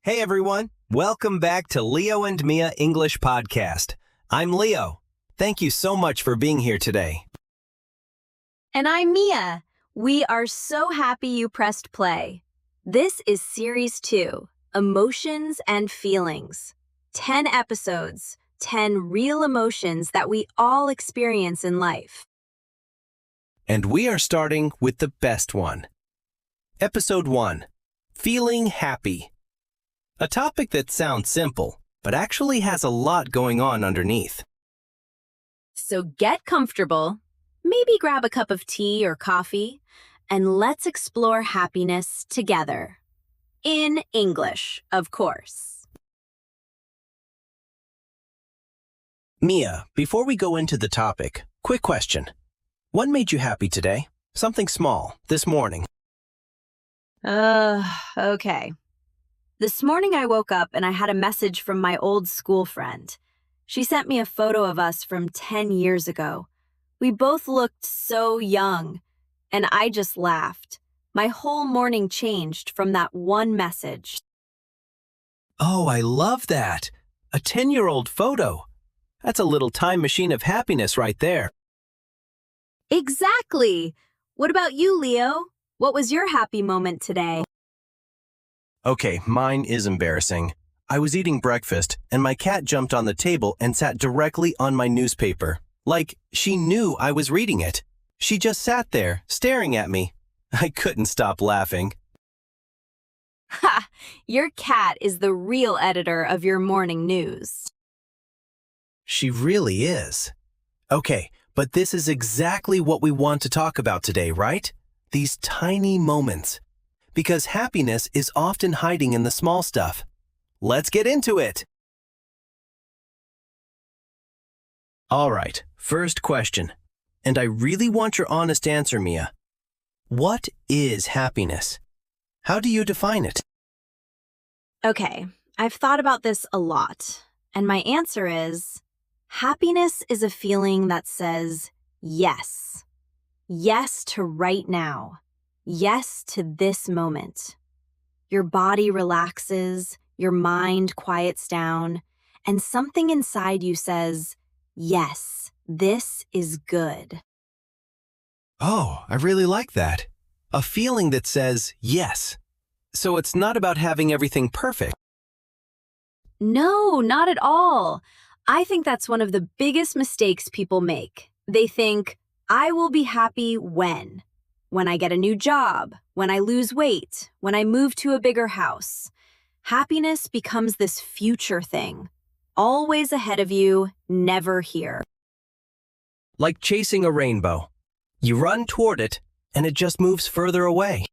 Hey everyone, welcome back to Leo and Mia English Podcast. I'm Leo. Thank you so much for being here today. And I'm Mia. We are so happy you pressed play. This is Series 2, Emotions and Feelings. 10 episodes, 10 real emotions that we all experience in life. And we are starting with the best one. Episode 1, Feeling Happy. A topic that sounds simple, but actually has a lot going on underneath. So get comfortable, maybe grab a cup of tea or coffee, and let's explore happiness together. In English, of course. Mia, before we go into the topic, quick question. What made you happy today? Something small, this morning. Okay. This morning I woke up and I had a message from my old school friend. She sent me a photo of us from 10 years ago. We both looked so young, and I just laughed. My whole morning changed from that one message. Oh, I love that. A 10-year-old photo. That's a little time machine of happiness right there. Exactly. What about you, Leo? What was your happy moment today? Okay, mine is embarrassing. I was eating breakfast, and my cat jumped on the table and sat directly on my newspaper. Like, she knew I was reading it. She just sat there, staring at me. I couldn't stop laughing. Ha! Your cat is the real editor of your morning news. She really is. Okay, but this is exactly what we want to talk about today, right? These tiny moments. Because happiness is often hiding in the small stuff. Let's get into it. All right, first question. And I really want your honest answer, Mia. What is happiness? How do you define it? Okay, I've thought about this a lot, and my answer is, happiness is a feeling that says yes. Yes to right now. Yes to this moment. Your body relaxes, your mind quiets down, and something inside you says, yes, this is good. Oh, I really like that. A feeling that says yes. So it's not about having everything perfect. No, not at all. I think that's one of the biggest mistakes people make. They think, I will be happy when? When I get a new job, when I lose weight, when I move to a bigger house. Happiness becomes this future thing, always ahead of you, never here. Like chasing a rainbow. You run toward it, and it just moves further away.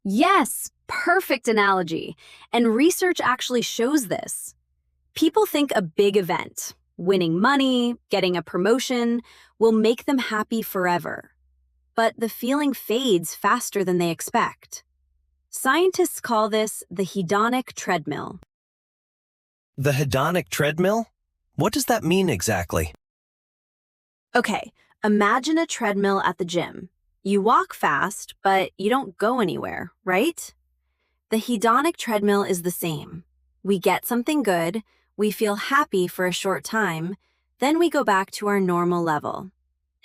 Yes, perfect analogy. And research actually shows this. People think a big event, winning money, getting a promotion, will make them happy forever. But the feeling fades faster than they expect. Scientists call this the hedonic treadmill. The hedonic treadmill? What does that mean exactly? Okay, imagine a treadmill at the gym. You walk fast, but you don't go anywhere, right? The hedonic treadmill is the same. We get something good, we feel happy for a short time, then we go back to our normal level.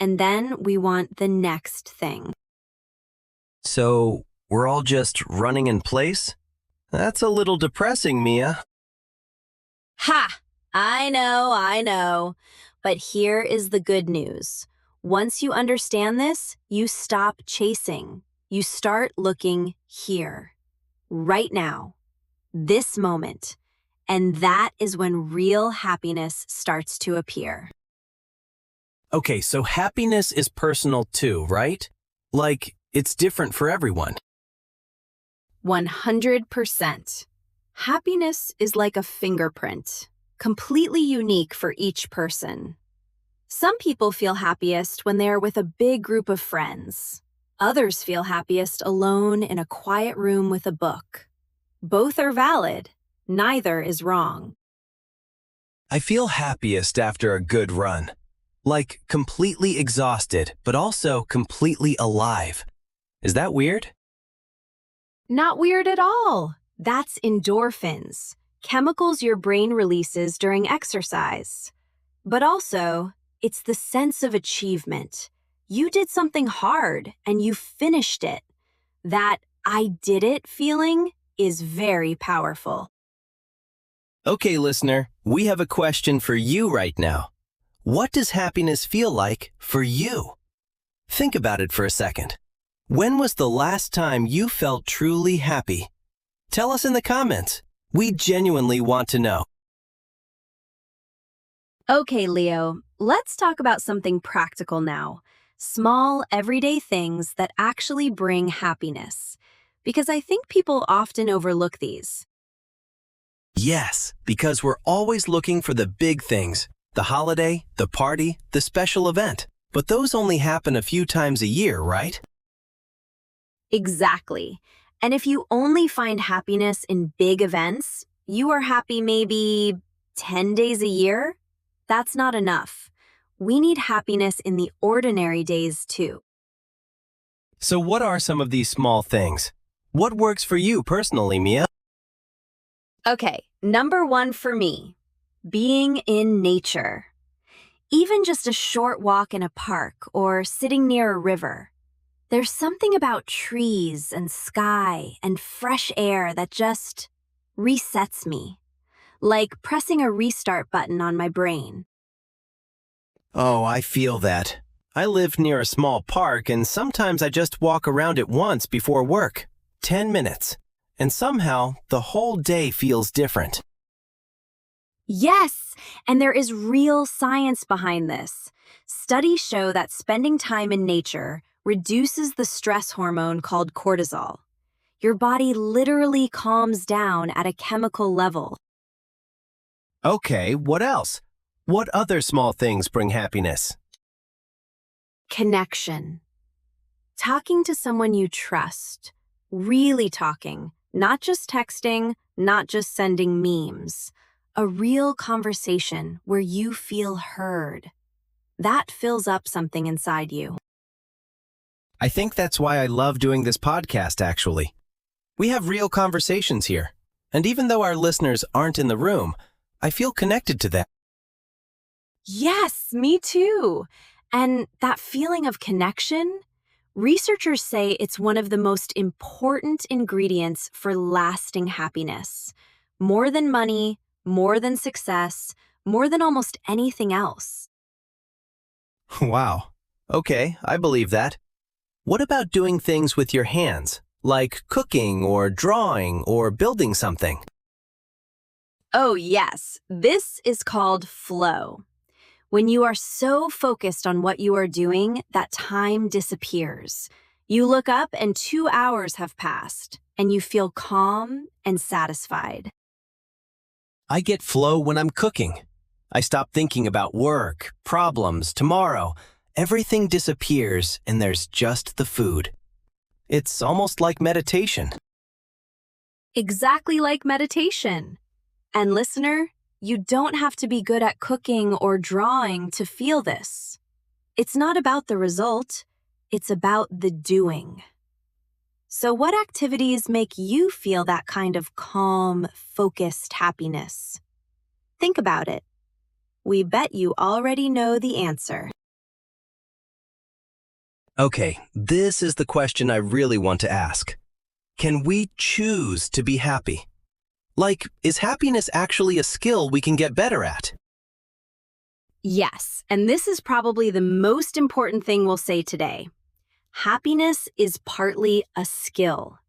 And then we want the next thing. So, we're all just running in place? That's a little depressing, Mia. Ha! I know. But here is the good news. Once you understand this, you stop chasing. You start looking here, right now, this moment. And that is when real happiness starts to appear. Okay, so happiness is personal too, right? Like, it's different for everyone. 100%. Happiness is like a fingerprint, completely unique for each person. Some people feel happiest when they are with a big group of friends. Others feel happiest alone in a quiet room with a book. Both are valid. Neither is wrong. I feel happiest after a good run. Like completely exhausted, but also completely alive. Is that weird? Not weird at all. That's endorphins, chemicals your brain releases during exercise. But also, it's the sense of achievement. You did something hard and you finished it. That I did it feeling is very powerful. Okay, listener, we have a question for you right now. What does happiness feel like for you? Think about it for a second. When was the last time you felt truly happy? Tell us in the comments. We genuinely want to know. Okay, Leo, let's talk about something practical now. Small, everyday things that actually bring happiness. Because I think people often overlook these. Yes, because we're always looking for the big things. The holiday, the party, the special event. But those only happen a few times a year, right? Exactly. And if you only find happiness in big events, you are happy maybe 10 days a year? That's not enough. We need happiness in the ordinary days too. So what are some of these small things? What works for you personally, Mia? Okay, number one for me, being in nature. Even just a short walk in a park or sitting near a river. There's something about trees and sky and fresh air that just resets me, like pressing a restart button on my brain. Oh, I feel that. I live near a small park and sometimes I just walk around it once before work. 10 minutes. And somehow the whole day feels different. Yes, and there is real science behind this. Studies show that spending time in nature reduces the stress hormone called cortisol. Your body literally calms down at a chemical level. Okay, what else? What other small things bring happiness? Connection. Talking to someone you trust. Really talking, not just texting, not just sending memes. A real conversation where you feel heard. That fills up something inside you. I think that's why I love doing this podcast, actually. We have real conversations here. And even though our listeners aren't in the room, I feel connected to them. Yes, me too. And that feeling of connection, researchers say it's one of the most important ingredients for lasting happiness. More than money, more than success, more than almost anything else. Wow. Okay, I believe that. What about doing things with your hands, like cooking or drawing or building something? Oh, yes. This is called flow. When you are so focused on what you are doing that time disappears. You look up and 2 hours have passed, and you feel calm and satisfied. I get flow when I'm cooking. I stop thinking about work, problems, tomorrow. Everything disappears and there's just the food. It's almost like meditation. Exactly like meditation. And listener, you don't have to be good at cooking or drawing to feel this. It's not about the result, it's about the doing. So what activities make you feel that kind of calm, focused happiness? Think about it. We bet you already know the answer. Okay, this is the question I really want to ask. Can we choose to be happy? Like, is happiness actually a skill we can get better at? Yes, and this is probably the most important thing we'll say today. Happiness is partly a skill.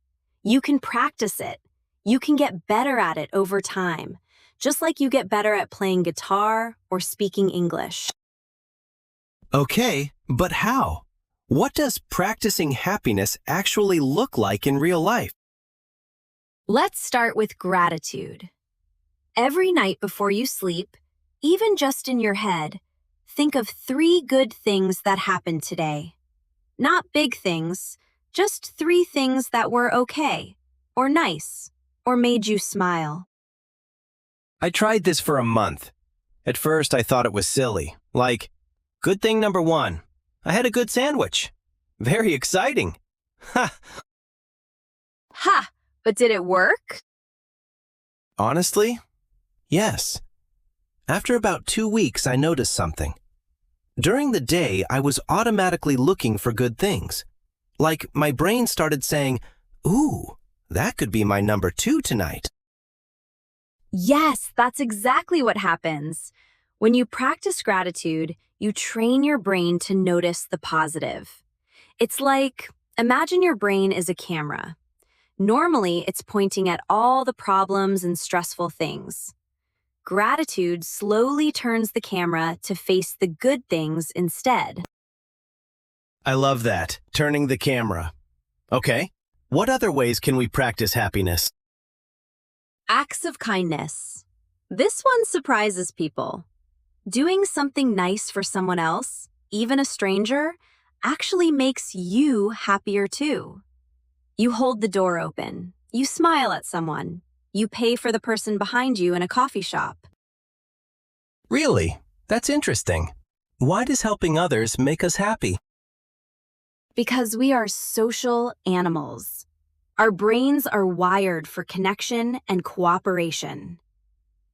You can practice it. You can get better at it over time, just like you get better at playing guitar or speaking English. Okay, but how? What does practicing happiness actually look like in real life? Let's start with gratitude. Every night before you sleep, even just in your head, think of 3 good things that happened today. Not big things, just 3 things that were okay, or nice, or made you smile. I tried this for a month. At first, I thought it was silly. Like, good thing number 1, I had a good sandwich. Very exciting. Ha! Ha! But did it work? Honestly, yes. After about 2 weeks, I noticed something. During the day, I was automatically looking for good things. Like my brain started saying, "Ooh, that could be my number 2 tonight." Yes, that's exactly what happens. When you practice gratitude, you train your brain to notice the positive. It's like, imagine your brain is a camera. Normally, it's pointing at all the problems and stressful things. Gratitude slowly turns the camera to face the good things instead. I love that, turning the camera. Okay, what other ways can we practice happiness? Acts of kindness. This one surprises people. Doing something nice for someone else, even a stranger, actually makes you happier too. You hold the door open. You smile at someone. You pay for the person behind you in a coffee shop. Really? That's interesting. Why does helping others make us happy? Because we are social animals. Our brains are wired for connection and cooperation.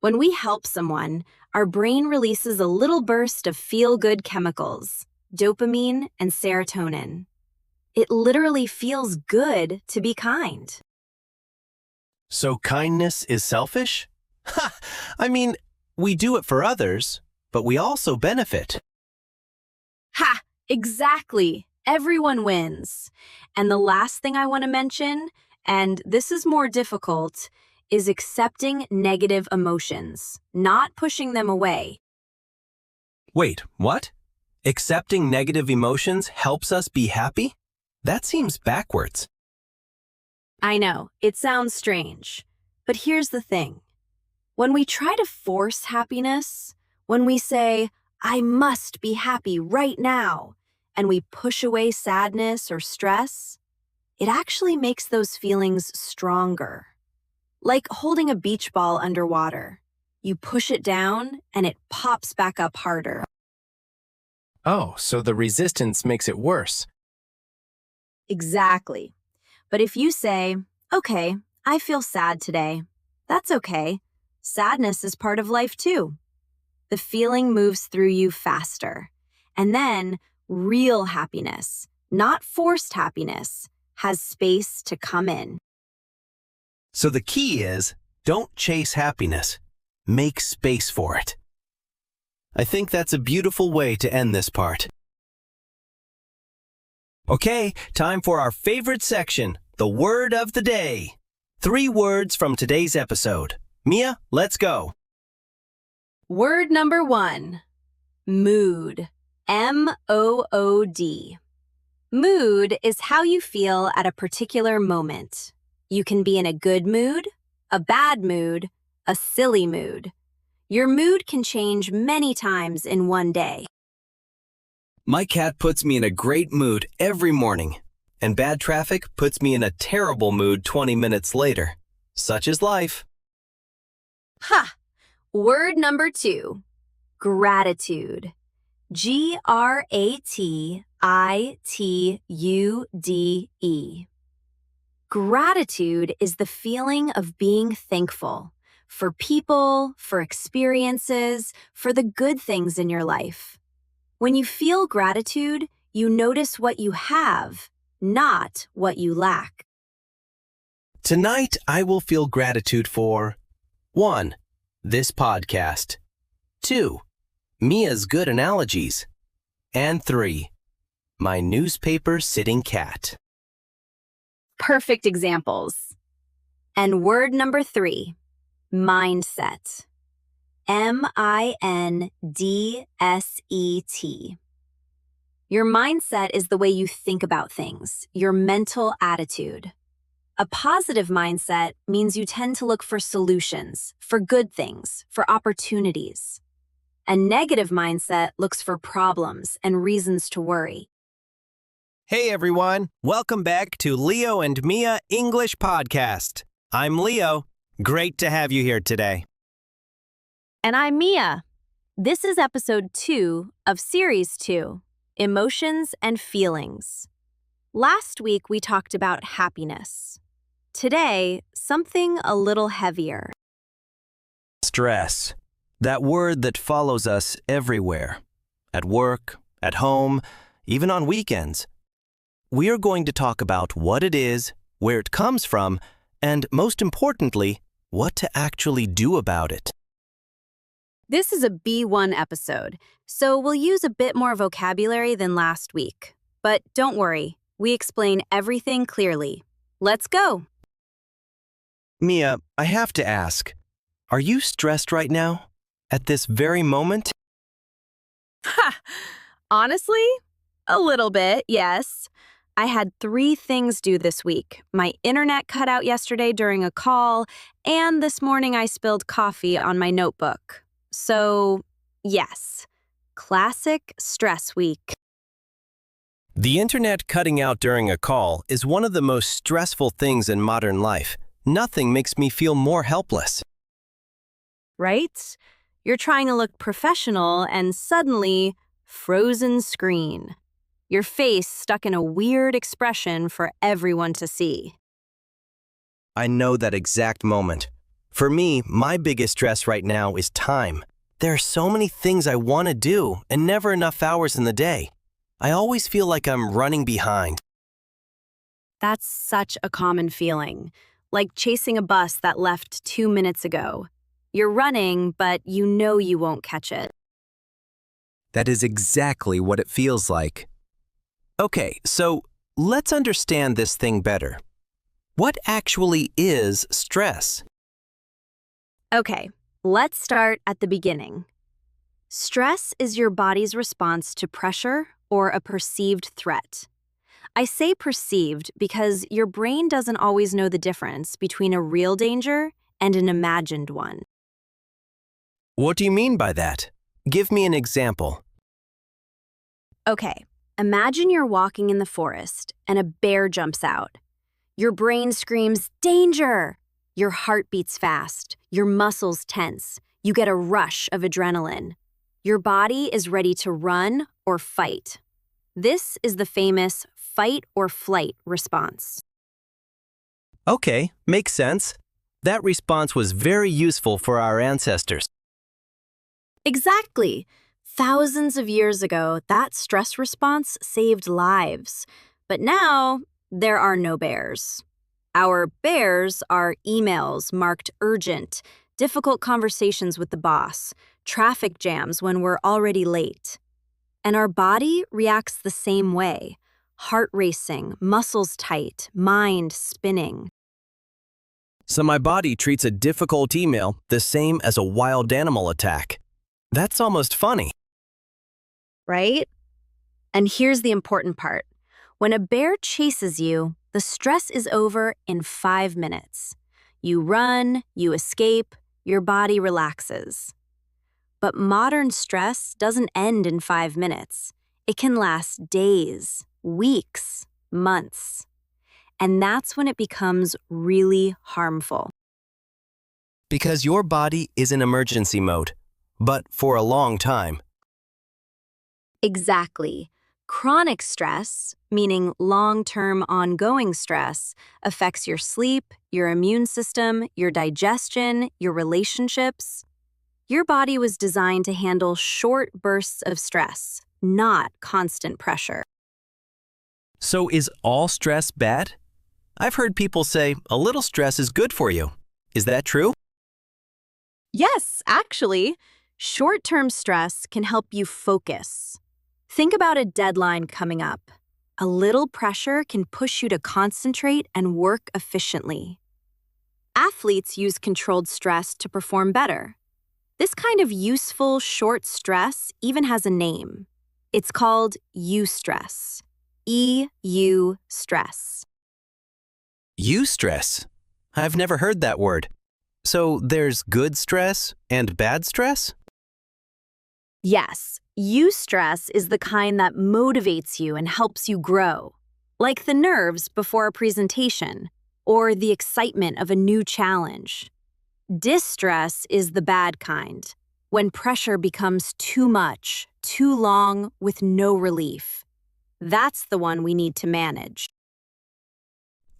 When we help someone, our brain releases a little burst of feel-good chemicals, dopamine and serotonin. It literally feels good to be kind. So kindness is selfish? Ha! I mean, we do it for others, but we also benefit. Ha! Exactly. Everyone wins. And the last thing I want to mention, and this is more difficult, is accepting negative emotions, not pushing them away. Wait, what? Accepting negative emotions helps us be happy? That seems backwards. I know, it sounds strange, but here's the thing. When we try to force happiness, when we say, "I must be happy right now," and we push away sadness or stress, it actually makes those feelings stronger. Like holding a beach ball underwater. You push it down and it pops back up harder. Oh, so the resistance makes it worse. Exactly. But if you say, "Okay, I feel sad today," that's okay. Sadness is part of life too. The feeling moves through you faster. And then real happiness, not forced happiness, has space to come in. So the key is, don't chase happiness. Make space for it. I think that's a beautiful way to end this part. Okay, time for our favorite section, the word of the day. 3 words from today's episode. Mia, let's go. Word number 1, mood. M-O-O-D. Mood is how you feel at a particular moment. You can be in a good mood, a bad mood, a silly mood. Your mood can change many times in one day. My cat puts me in a great mood every morning, and bad traffic puts me in a terrible mood 20 minutes later. Such is life. Ha! Word number 2, gratitude. Gratitude. Gratitude is the feeling of being thankful for people, for experiences, for the good things in your life. When you feel gratitude, you notice what you have, not what you lack. Tonight, I will feel gratitude for 1. This podcast. 2. Mia's good analogies. And 3. My newspaper sitting cat. Perfect examples. And word number 3, mindset. M-I-N-D-S-E-T. Your mindset is the way you think about things, your mental attitude. A positive mindset means you tend to look for solutions, for good things, for opportunities. A negative mindset looks for problems and reasons to worry. Hey everyone, welcome back to Leo and Mia English Podcast. I'm Leo. Great to have you here today. And I'm Mia. This is episode 2 of series 2, Emotions and Feelings. Last week we talked about happiness. Today, something a little heavier. Stress. That word that follows us everywhere. At work, at home, even on weekends. We are going to talk about what it is, where it comes from, and most importantly, what to actually do about it. This is a B1 episode, so we'll use a bit more vocabulary than last week. But don't worry, we explain everything clearly. Let's go! Mia, I have to ask, are you stressed right now? At this very moment? Ha! Honestly, a little bit, yes. I had 3 things due this week. My internet cut out yesterday during a call, and this morning I spilled coffee on my notebook. So, yes, classic stress week. The internet cutting out during a call is one of the most stressful things in modern life. Nothing makes me feel more helpless. Right? You're trying to look professional and suddenly, frozen screen. Your face stuck in a weird expression for everyone to see. I know that exact moment. For me, my biggest stress right now is time. There are so many things I want to do and never enough hours in the day. I always feel like I'm running behind. That's such a common feeling, like chasing a bus that left 2 minutes ago. You're running, but you know you won't catch it. That is exactly what it feels like. Okay, so let's understand this thing better. What actually is stress? Okay, let's start at the beginning. Stress is your body's response to pressure or a perceived threat. I say perceived because your brain doesn't always know the difference between a real danger and an imagined one. What do you mean by that? Give me an example. Okay, imagine you're walking in the forest and a bear jumps out. Your brain screams, "Danger!" Your heart beats fast, your muscles tense, you get a rush of adrenaline. Your body is ready to run or fight. This is the famous fight or flight response. Okay, makes sense. That response was very useful for our ancestors. Exactly. Thousands of years ago, that stress response saved lives. But now, there are no bears. Our bears are emails marked urgent, difficult conversations with the boss, traffic jams when we're already late. And our body reacts the same way. Heart racing, muscles tight, mind spinning. So my body treats a difficult email the same as a wild animal attack. That's almost funny. Right? And here's the important part. When a bear chases you, the stress is over in 5 minutes. You run, you escape, your body relaxes. But modern stress doesn't end in 5 minutes. It can last days, weeks, months. And that's when it becomes really harmful. Because your body is in emergency mode, but for a long time. Exactly. Chronic stress, meaning long-term ongoing stress, affects your sleep, your immune system, your digestion, your relationships. Your body was designed to handle short bursts of stress, not constant pressure. So is all stress bad? I've heard people say a little stress is good for you. Is that true? Yes, actually, short-term stress can help you focus. Think about a deadline coming up. A little pressure can push you to concentrate and work efficiently. Athletes use controlled stress to perform better. This kind of useful, short stress even has a name. It's called eustress. EU stress. Eustress. I've never heard that word. So there's good stress and bad stress? Yes, eustress is the kind that motivates you and helps you grow, like the nerves before a presentation or the excitement of a new challenge. Distress is the bad kind, when pressure becomes too much, too long, with no relief. That's the one we need to manage.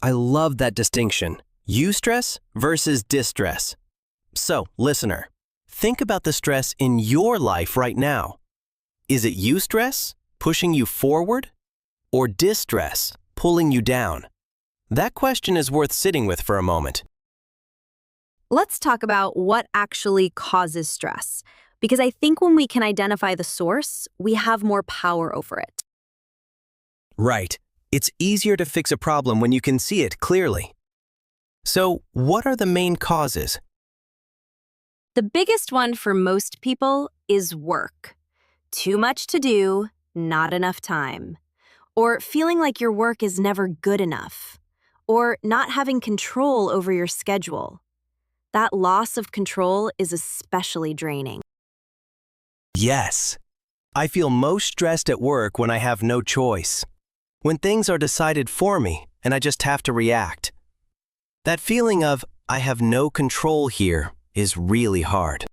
I love that distinction. Eustress versus distress. So, listener, think about the stress in your life right now. Is it eustress, pushing you forward, or distress, pulling you down? That question is worth sitting with for a moment. Let's talk about what actually causes stress, because I think when we can identify the source, we have more power over it. Right. It's easier to fix a problem when you can see it clearly. So, what are the main causes? The biggest one for most people is work. Too much to do, not enough time. Or feeling like your work is never good enough. Or not having control over your schedule. That loss of control is especially draining. Yes. I feel most stressed at work when I have no choice. When things are decided for me and I just have to react. That feeling of, I have no control here, is really hard.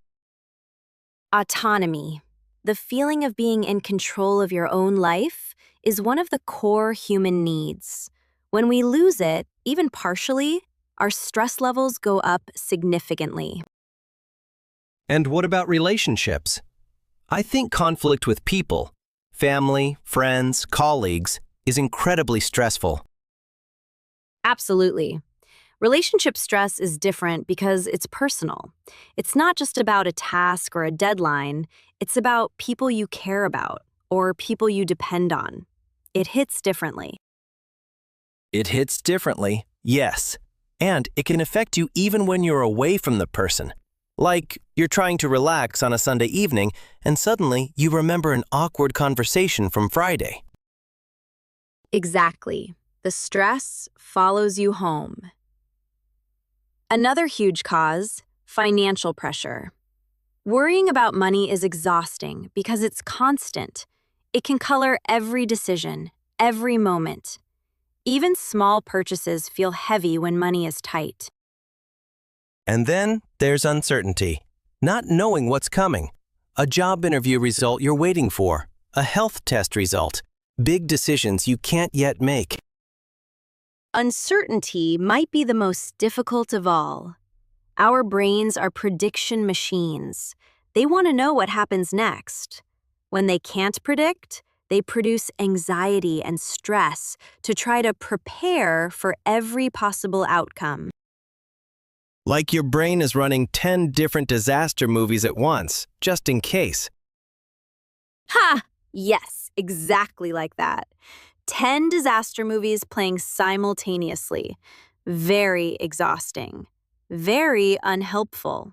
Autonomy, the feeling of being in control of your own life, is one of the core human needs. When we lose it, even partially, our stress levels go up significantly. And what about relationships? I think conflict with people, family, friends, colleagues, is incredibly stressful. Absolutely. Relationship stress is different because it's personal. It's not just about a task or a deadline, it's about people you care about or people you depend on. It hits differently. It hits differently, yes. And it can affect you even when you're away from the person. Like, you're trying to relax on a Sunday evening, and suddenly you remember an awkward conversation from Friday. Exactly. The stress follows you home. Another huge cause, financial pressure. Worrying about money is exhausting because it's constant. It can color every decision, every moment. Even small purchases feel heavy when money is tight. And then there's uncertainty, not knowing what's coming. A job interview result you're waiting for, a health test result, big decisions you can't yet make. Uncertainty might be the most difficult of all. Our brains are prediction machines. They want to know what happens next. When they can't predict, they produce anxiety and stress to try to prepare for every possible outcome. Like your brain is running 10 different disaster movies at once, just in case. Ha! Yes, exactly like that. 10 disaster movies playing simultaneously. Very exhausting. Very unhelpful.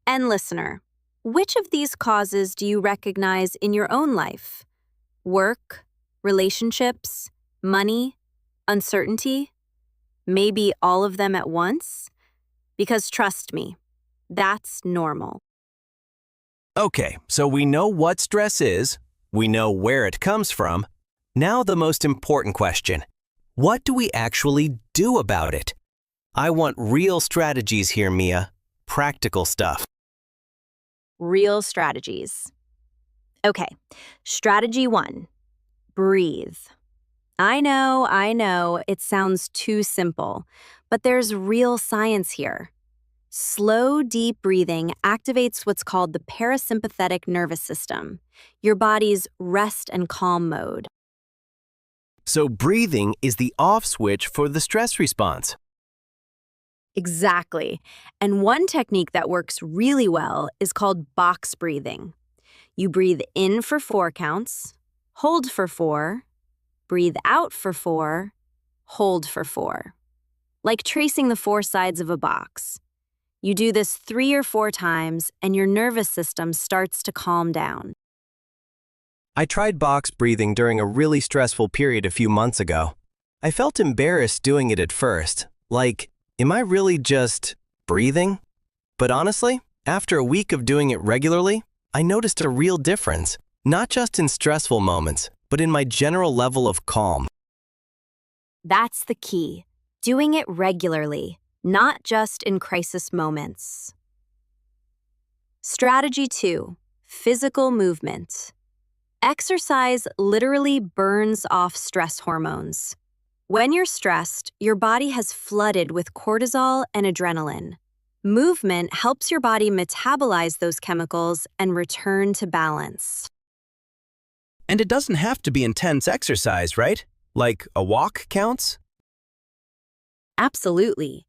And listener, which of these causes do you recognize in your own life? Work, relationships, money, uncertainty? Maybe all of them at once? Because trust me, that's normal. Okay, so we know what stress is, we know where it comes from. Now the most important question. What do we actually do about it? I want real strategies here, Mia. Practical stuff. Real strategies. Okay, strategy 1, breathe. I know, it sounds too simple, but there's real science here. Slow, deep breathing activates what's called the parasympathetic nervous system, your body's rest and calm mode. So breathing is the off switch for the stress response. Exactly. And one technique that works really well is called box breathing. You breathe in for 4 counts, hold for 4, breathe out for 4, hold for 4. Like tracing the 4 sides of a box. You do this 3 or 4 times, and your nervous system starts to calm down. I tried box breathing during a really stressful period a few months ago. I felt embarrassed doing it at first, like, am I really just breathing? But honestly, after a week of doing it regularly, I noticed a real difference, not just in stressful moments, but in my general level of calm. That's the key, doing it regularly, not just in crisis moments. Strategy 2, physical movement. Exercise literally burns off stress hormones. When you're stressed, your body has flooded with cortisol and adrenaline. Movement helps your body metabolize those chemicals and return to balance. And it doesn't have to be intense exercise, right? Like a walk counts? Absolutely.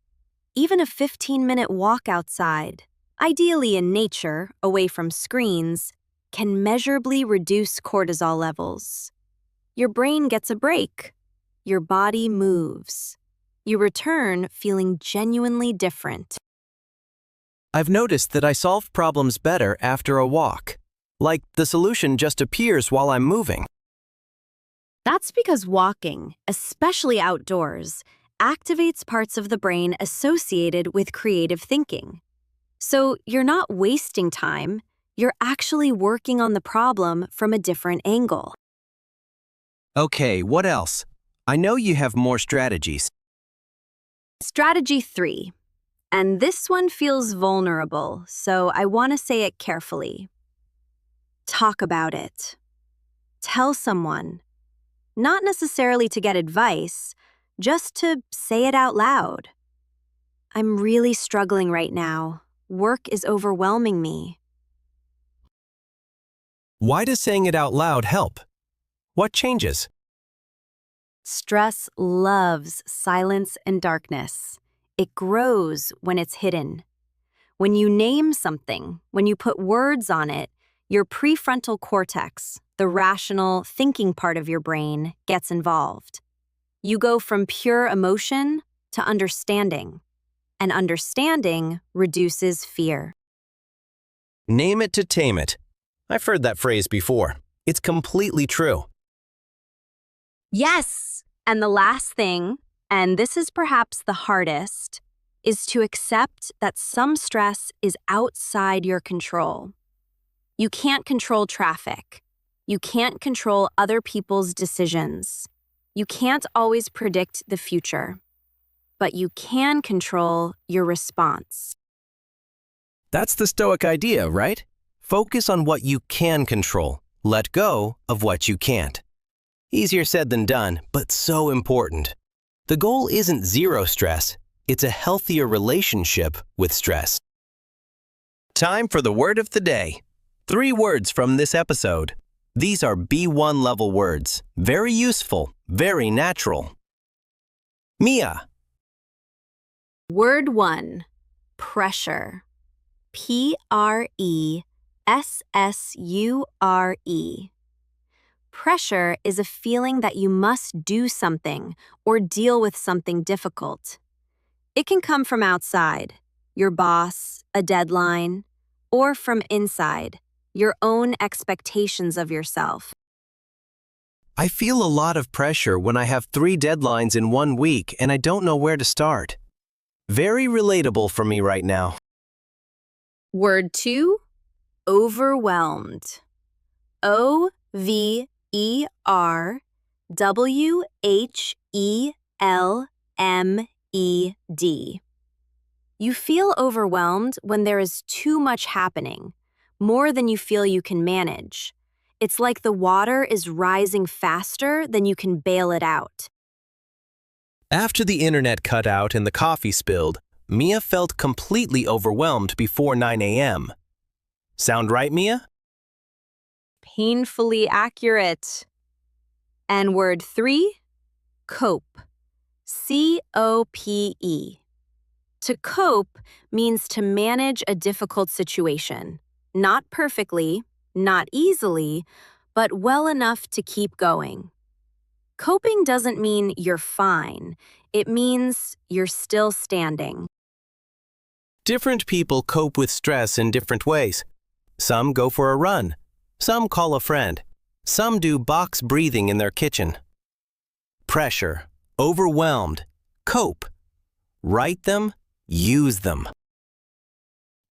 Even a 15-minute walk outside, ideally in nature, away from screens, can measurably reduce cortisol levels. Your brain gets a break. Your body moves. You return feeling genuinely different. I've noticed that I solve problems better after a walk. Like the solution just appears while I'm moving. That's because walking, especially outdoors, activates parts of the brain associated with creative thinking. So you're not wasting time, you're actually working on the problem from a different angle. Okay, what else? I know you have more strategies. Strategy 3. And this one feels vulnerable, so I want to say it carefully. Talk about it. Tell someone. Not necessarily to get advice, just to say it out loud. I'm really struggling right now. Work is overwhelming me. Why does saying it out loud help? What changes? Stress loves silence and darkness. It grows when it's hidden. When you name something, when you put words on it, your prefrontal cortex, the rational, thinking part of your brain, gets involved. You go from pure emotion to understanding, and understanding reduces fear. Name it to tame it. I've heard that phrase before. It's completely true. Yes! And the last thing, and this is perhaps the hardest, is to accept that some stress is outside your control. You can't control traffic. You can't control other people's decisions. You can't always predict the future. But you can control your response. That's the Stoic idea, right? Focus on what you can control. Let go of what you can't. Easier said than done, but so important. The goal isn't zero stress. It's a healthier relationship with stress. Time for the word of the day. 3 words from this episode. These are B1 level words. Very useful, very natural. Mia. Word 1. Pressure. Pressure. Pressure is a feeling that you must do something or deal with something difficult. It can come from outside, your boss, a deadline, or from inside, your own expectations of yourself. I feel a lot of pressure when I have 3 deadlines in 1 week and I don't know where to start. Very relatable for me right now. Word 2. Overwhelmed. Overwhelmed. You feel overwhelmed when there is too much happening, more than you feel you can manage. It's like the water is rising faster than you can bail it out. After the internet cut out and the coffee spilled, Mia felt completely overwhelmed before 9 a.m. Sound right, Mia? Painfully accurate. And word 3, cope. COPE. To cope means to manage a difficult situation. Not perfectly, not easily, but well enough to keep going. Coping doesn't mean you're fine. It means you're still standing. Different people cope with stress in different ways. Some go for a run. Some call a friend. Some do box breathing in their kitchen. Pressure, overwhelmed, cope. Write them, use them.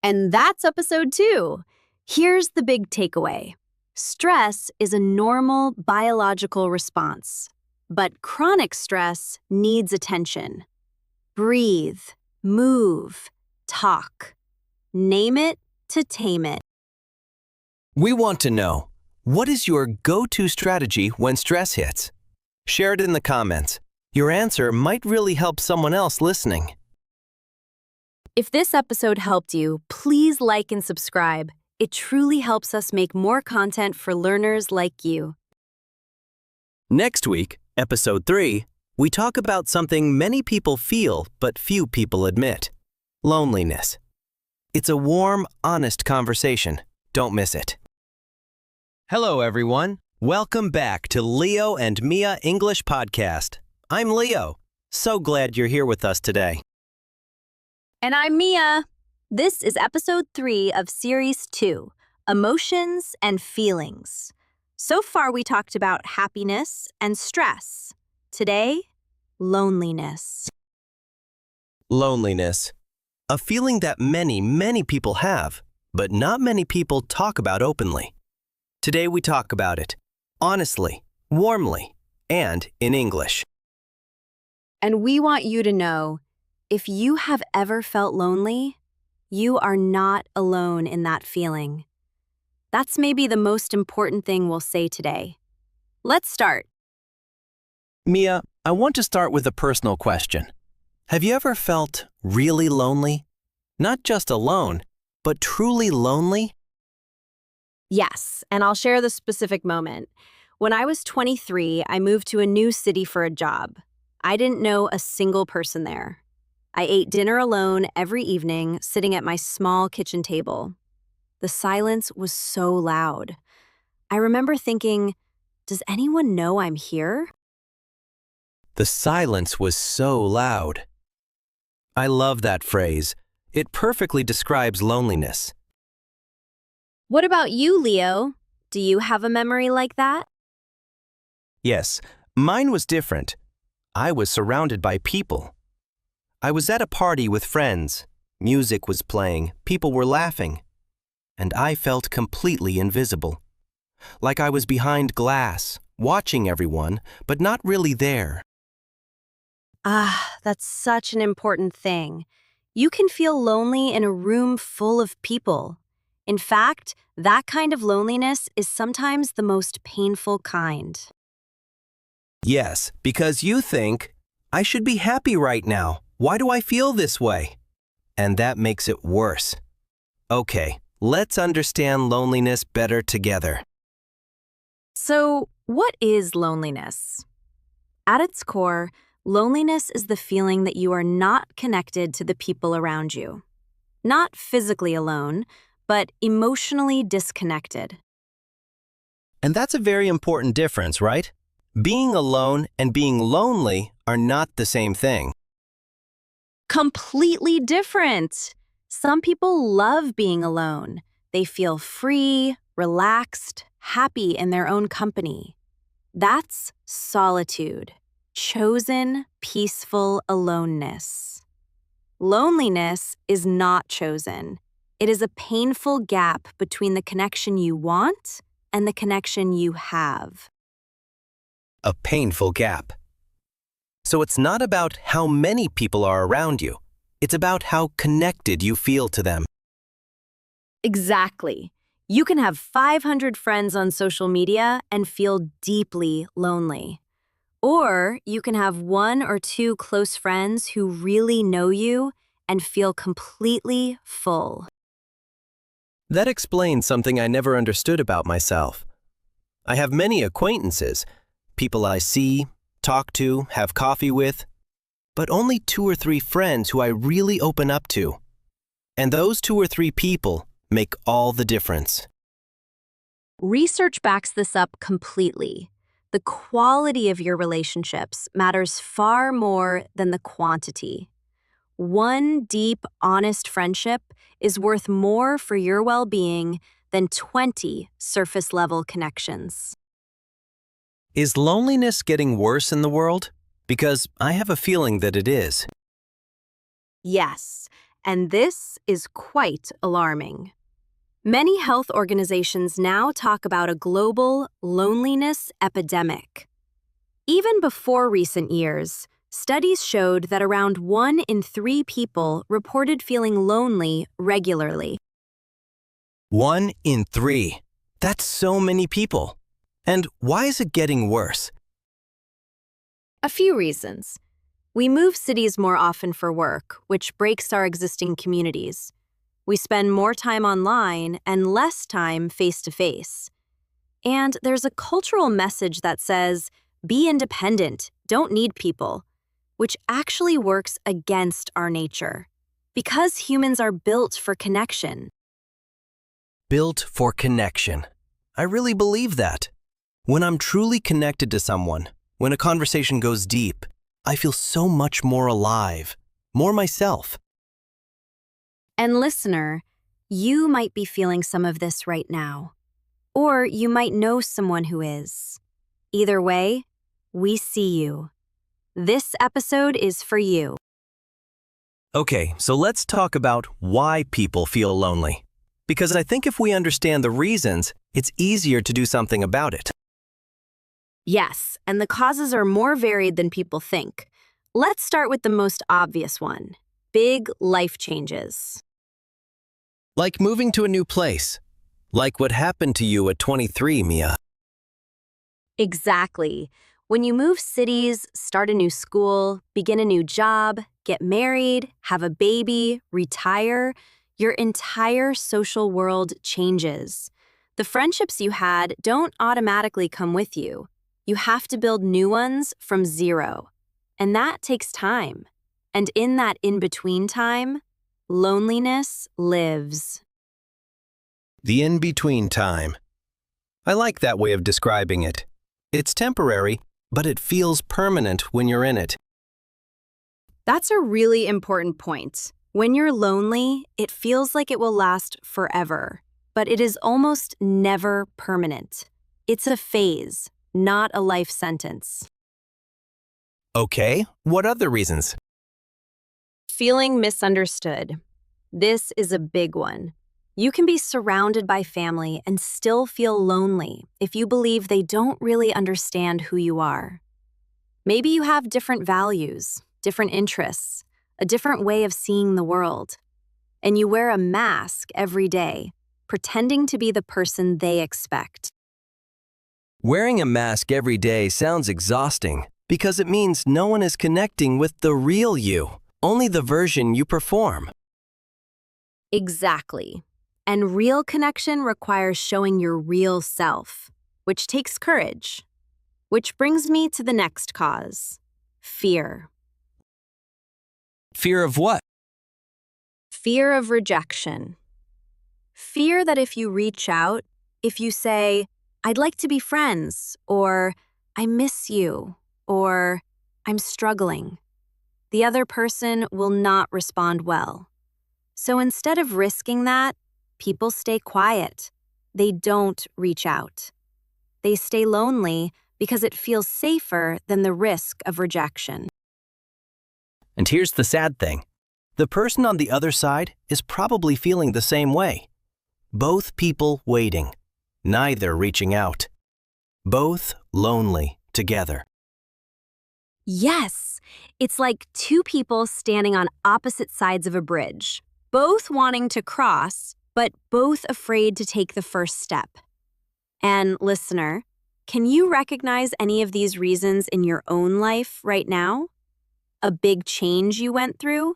And that's episode 2. Here's the big takeaway. Stress is a normal biological response, but chronic stress needs attention. Breathe, move, talk. Name it to tame it. We want to know, what is your go-to strategy when stress hits? Share it in the comments. Your answer might really help someone else listening. If this episode helped you, please like and subscribe. It truly helps us make more content for learners like you. Next week, Episode 3, we talk about something many people feel but few people admit: loneliness. It's a warm, honest conversation. Don't miss it. Hello, everyone. Welcome back to Leo and Mia English Podcast. I'm Leo. So glad you're here with us today. And I'm Mia. This is episode 3 of series 2, Emotions and Feelings. So far, we talked about happiness and stress. Today, loneliness. Loneliness. A feeling that many people have, but not many people talk about openly. Today we talk about it, honestly, warmly, and in English. And we want you to know, if you have ever felt lonely, you are not alone in that feeling. That's maybe the most important thing we'll say today. Let's start. Mia, I want to start with a personal question. Have you ever felt really lonely? Not just alone, but truly lonely? Yes, and I'll share the specific moment. When I was 23, I moved to a new city for a job. I didn't know a single person there. I ate dinner alone every evening, sitting at my small kitchen table. The silence was so loud. I remember thinking, does anyone know I'm here? The silence was so loud. I love that phrase. It perfectly describes loneliness. What about you, Leo? Do you have a memory like that? Yes, mine was different. I was surrounded by people. I was at a party with friends. Music was playing, people were laughing. And I felt completely invisible. Like I was behind glass, watching everyone, but not really there. That's such an important thing. You can feel lonely in a room full of people. In fact, that kind of loneliness is sometimes the most painful kind. Yes, because you think, I should be happy right now. Why do I feel this way? And that makes it worse. Okay, let's understand loneliness better together. So, what is loneliness? At its core, loneliness is the feeling that you are not connected to the people around you. Not physically alone, but emotionally disconnected. And that's a very important difference, right? Being alone and being lonely are not the same thing. Completely different. Some people love being alone. They feel free, relaxed, happy in their own company. That's solitude, chosen, peaceful aloneness. Loneliness is not chosen. It is a painful gap between the connection you want and the connection you have. A painful gap. So it's not about how many people are around you. It's about how connected you feel to them. Exactly. You can have 500 friends on social media and feel deeply lonely. Or you can have 1 or 2 close friends who really know you and feel completely full. That explains something I never understood about myself. I have many acquaintances, people I see, talk to, have coffee with, but only 2 or 3 friends who I really open up to. And those 2 or 3 people make all the difference. Research backs this up completely. The quality of your relationships matters far more than the quantity. One deep, honest friendship is worth more for your well-being than 20 surface-level connections. Is loneliness getting worse in the world? Because I have a feeling that it is. Yes, and this is quite alarming. Many health organizations now talk about a global loneliness epidemic. Even before recent years, studies showed that around 1 in 3 people reported feeling lonely regularly. 1 in 3. That's so many people. And why is it getting worse? A few reasons. We move cities more often for work, which breaks our existing communities. We spend more time online and less time face-to-face. And there's a cultural message that says, be independent, don't need people, which actually works against our nature. Because humans are built for connection. Built for connection. I really believe that. When I'm truly connected to someone, when a conversation goes deep, I feel so much more alive, more myself. And listener, you might be feeling some of this right now. Or you might know someone who is. Either way, we see you. This episode is for you. Okay, so let's talk about why people feel lonely. Because I think if we understand the reasons, it's easier to do something about it. Yes, and the causes are more varied than people think. Let's start with the most obvious one. Big life changes. Like moving to a new place. Like what happened to you at 23, Mia. Exactly. When you move cities, start a new school, begin a new job, get married, have a baby, retire, your entire social world changes. The friendships you had don't automatically come with you. You have to build new ones from zero. And that takes time. And in that in-between time, loneliness lives. The in-between time. I like that way of describing it. It's temporary, but it feels permanent when you're in it. That's a really important point. When you're lonely, it feels like it will last forever, but it is almost never permanent. It's a phase, not a life sentence. Okay, what other reasons? Feeling misunderstood. This is a big one. You can be surrounded by family and still feel lonely if you believe they don't really understand who you are. Maybe you have different values, different interests, a different way of seeing the world. And you wear a mask every day, pretending to be the person they expect. Wearing a mask every day sounds exhausting because it means no one is connecting with the real you, only the version you perform. Exactly. And real connection requires showing your real self, which takes courage. Which brings me to the next cause, fear. Fear of what? Fear of rejection. Fear that if you reach out, if you say, I'd like to be friends, or I miss you, or I'm struggling, the other person will not respond well. So instead of risking that, people stay quiet. They don't reach out. They stay lonely because it feels safer than the risk of rejection. And here's the sad thing. The person on the other side is probably feeling the same way. Both people waiting, neither reaching out. Both lonely together. Yes, it's like two people standing on opposite sides of a bridge, both wanting to cross, but both afraid to take the first step. And listener, can you recognize any of these reasons in your own life right now? A big change you went through?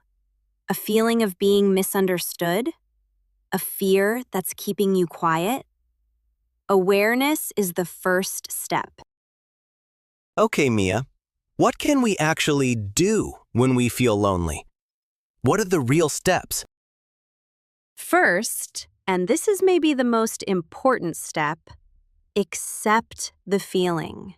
A feeling of being misunderstood? A fear that's keeping you quiet? Awareness is the first step. Okay, Mia, what can we actually do when we feel lonely? What are the real steps? First, and this is maybe the most important step, accept the feeling.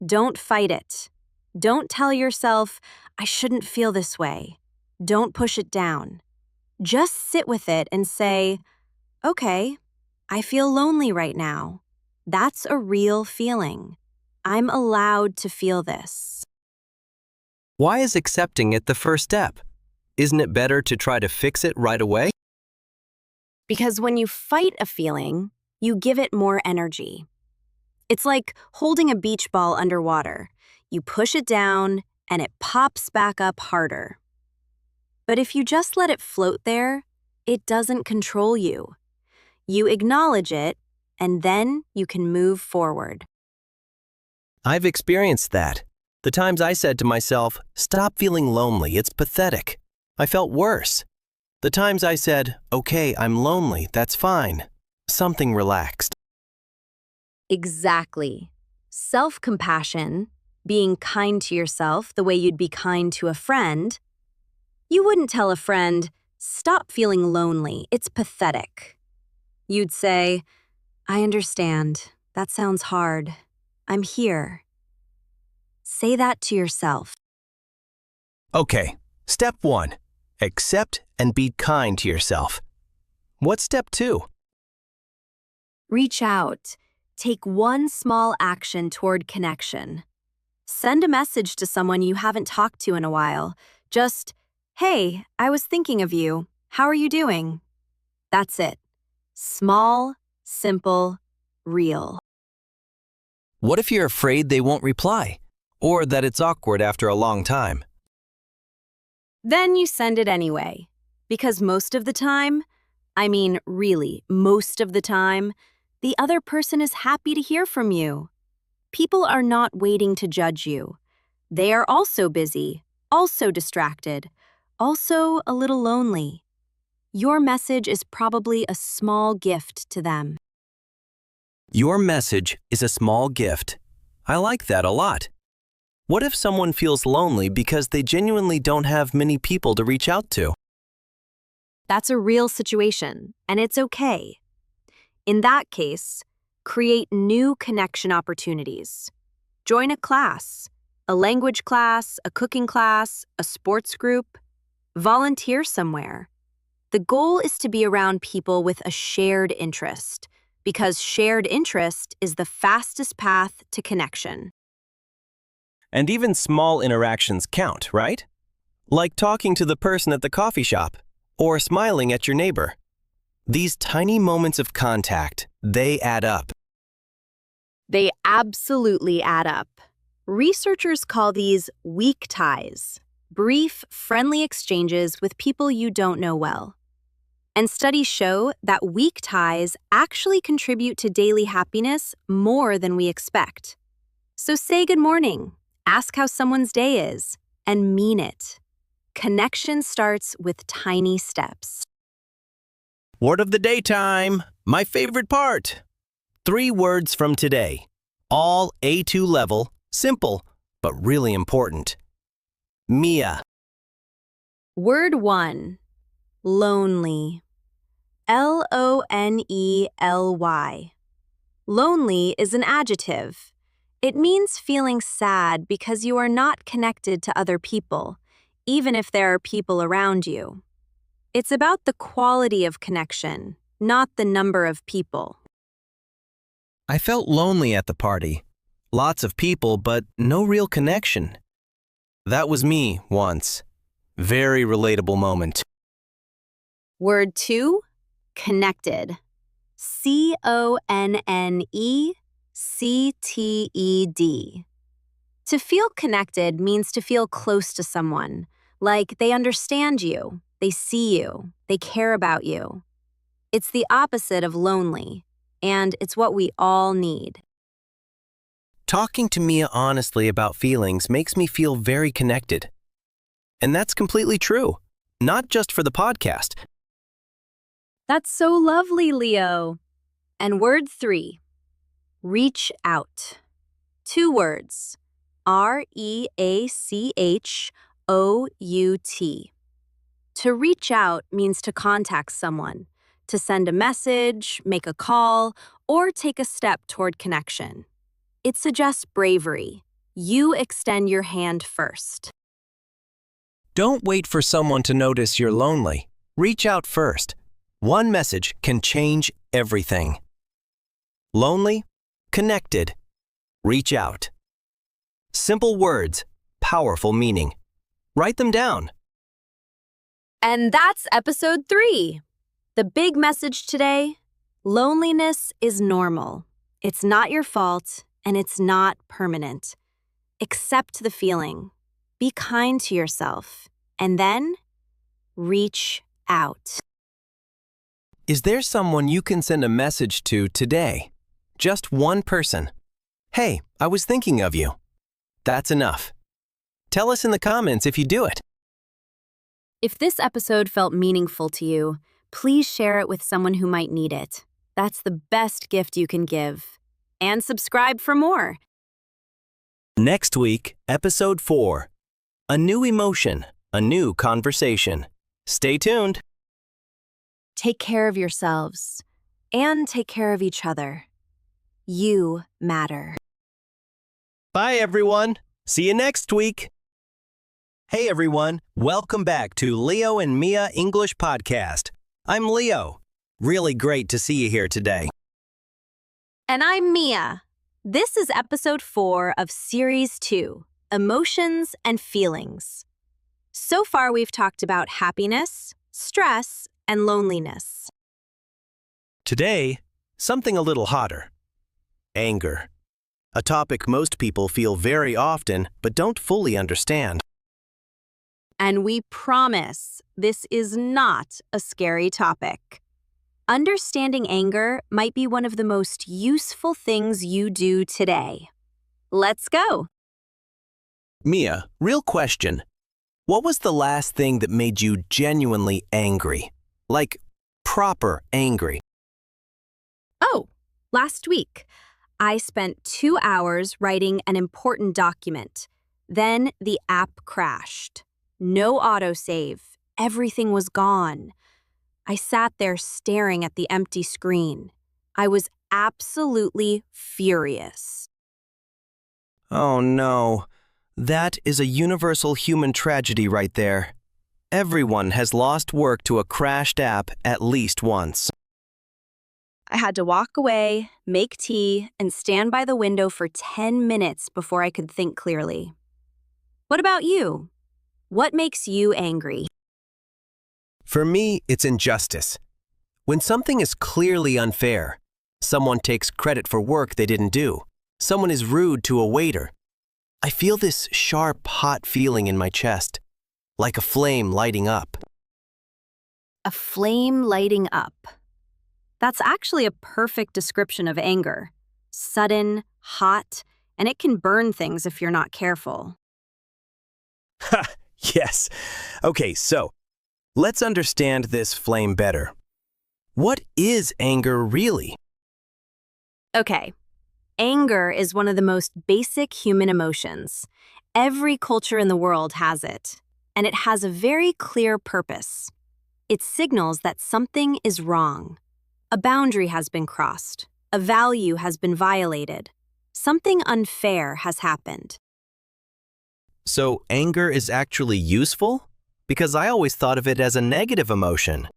Don't fight it. Don't tell yourself, I shouldn't feel this way. Don't push it down. Just sit with it and say, okay, I feel lonely right now. That's a real feeling. I'm allowed to feel this. Why is accepting it the first step? Isn't it better to try to fix it right away? Because when you fight a feeling, you give it more energy. It's like holding a beach ball underwater. You push it down, and it pops back up harder. But if you just let it float there, it doesn't control you. You acknowledge it, and then you can move forward. I've experienced that. The times I said to myself, "Stop feeling lonely, it's pathetic," I felt worse. The times I said, "Okay, I'm lonely, that's fine," something relaxed. Exactly. Self-compassion, being kind to yourself the way you'd be kind to a friend. You wouldn't tell a friend, "Stop feeling lonely, it's pathetic." You'd say, "I understand. That sounds hard. I'm here." Say that to yourself. Okay, step 1. Accept and be kind to yourself. What's step 2? Reach out. Take one small action toward connection. Send a message to someone you haven't talked to in a while. Just, "Hey, I was thinking of you. How are you doing?" That's it. Small, simple, real. What if you're afraid they won't reply? Or that it's awkward after a long time? Then you send it anyway. Because most of the time, I mean really, most of the time, the other person is happy to hear from you. People are not waiting to judge you. They are also busy, also distracted, also a little lonely. Your message is probably a small gift to them. Your message is a small gift. I like that a lot. What if someone feels lonely because they genuinely don't have many people to reach out to? That's a real situation, and it's okay. In that case, create new connection opportunities. Join a class, a language class, a cooking class, a sports group. Volunteer somewhere. The goal is to be around people with a shared interest, because shared interest is the fastest path to connection. And even small interactions count, right? Like talking to the person at the coffee shop or smiling at your neighbor. These tiny moments of contact, they add up. They absolutely add up. Researchers call these weak ties, brief, friendly exchanges with people you don't know well. And studies show that weak ties actually contribute to daily happiness more than we expect. So say good morning, ask how someone's day is, and mean it. Connection starts with tiny steps. Word of the day time, my favorite part. 3 words from today, all A2 level, simple, but really important. Mia. Word 1, lonely. Lonely. Lonely is an adjective. It means feeling sad because you are not connected to other people, even if there are people around you. It's about the quality of connection, not the number of people. I felt lonely at the party. Lots of people, but no real connection. That was me once. Very relatable moment. Word 2, connected. Connected. To feel connected means to feel close to someone, like they understand you, they see you, they care about you. It's the opposite of lonely, and it's what we all need. Talking to Mia honestly about feelings makes me feel very connected. And that's completely true, not just for the podcast. That's so lovely, Leo. And word 3, reach out. 2 words, REACHOUT. To reach out means to contact someone, to send a message, make a call, or take a step toward connection. It suggests bravery. You extend your hand first. Don't wait for someone to notice you're lonely. Reach out first. One message can change everything. Lonely, connected, reach out. Simple words, powerful meaning. Write them down. And that's episode 3. The big message today: loneliness is normal. It's not your fault, and it's not permanent. Accept the feeling. Be kind to yourself. And then, reach out. Is there someone you can send a message to today? Just one person. Hey, I was thinking of you. That's enough. Tell us in the comments if you do it. If this episode felt meaningful to you, please share it with someone who might need it. That's the best gift you can give. And subscribe for more. Next week, Episode 4. A new emotion, a new conversation. Stay tuned. Take care of yourselves and take care of each other. You matter. Bye, everyone. See you next week. Hey, everyone. Welcome back to Leo and Mia English Podcast. I'm Leo. Really great to see you here today. And I'm Mia. This is episode 4 of series 2, Emotions and Feelings. So far, we've talked about happiness, stress, and loneliness. Today, something a little hotter. Anger. A topic most people feel very often but don't fully understand. And we promise this is not a scary topic. Understanding anger might be one of the most useful things you do today. Let's go. Mia, real question. What was the last thing that made you genuinely angry? Like, proper angry? Oh, last week, I spent 2 hours writing an important document. Then the app crashed. No autosave. Everything was gone. I sat there staring at the empty screen. I was absolutely furious. Oh no. That is a universal human tragedy right there. Everyone has lost work to a crashed app at least once. I had to walk away, make tea, and stand by the window for 10 minutes before I could think clearly. What about you? What makes you angry? For me, it's injustice. When something is clearly unfair, someone takes credit for work they didn't do, someone is rude to a waiter, I feel this sharp, hot feeling in my chest, like a flame lighting up. A flame lighting up. That's actually a perfect description of anger. Sudden, hot, and it can burn things if you're not careful. Ha! Yes. Okay, so let's understand this flame better. What is anger really? Okay. Anger is one of the most basic human emotions. Every culture in the world has it, and it has a very clear purpose. It signals that something is wrong. A boundary has been crossed. A value has been violated. Something unfair has happened. So anger is actually useful? Because I always thought of it as a negative emotion.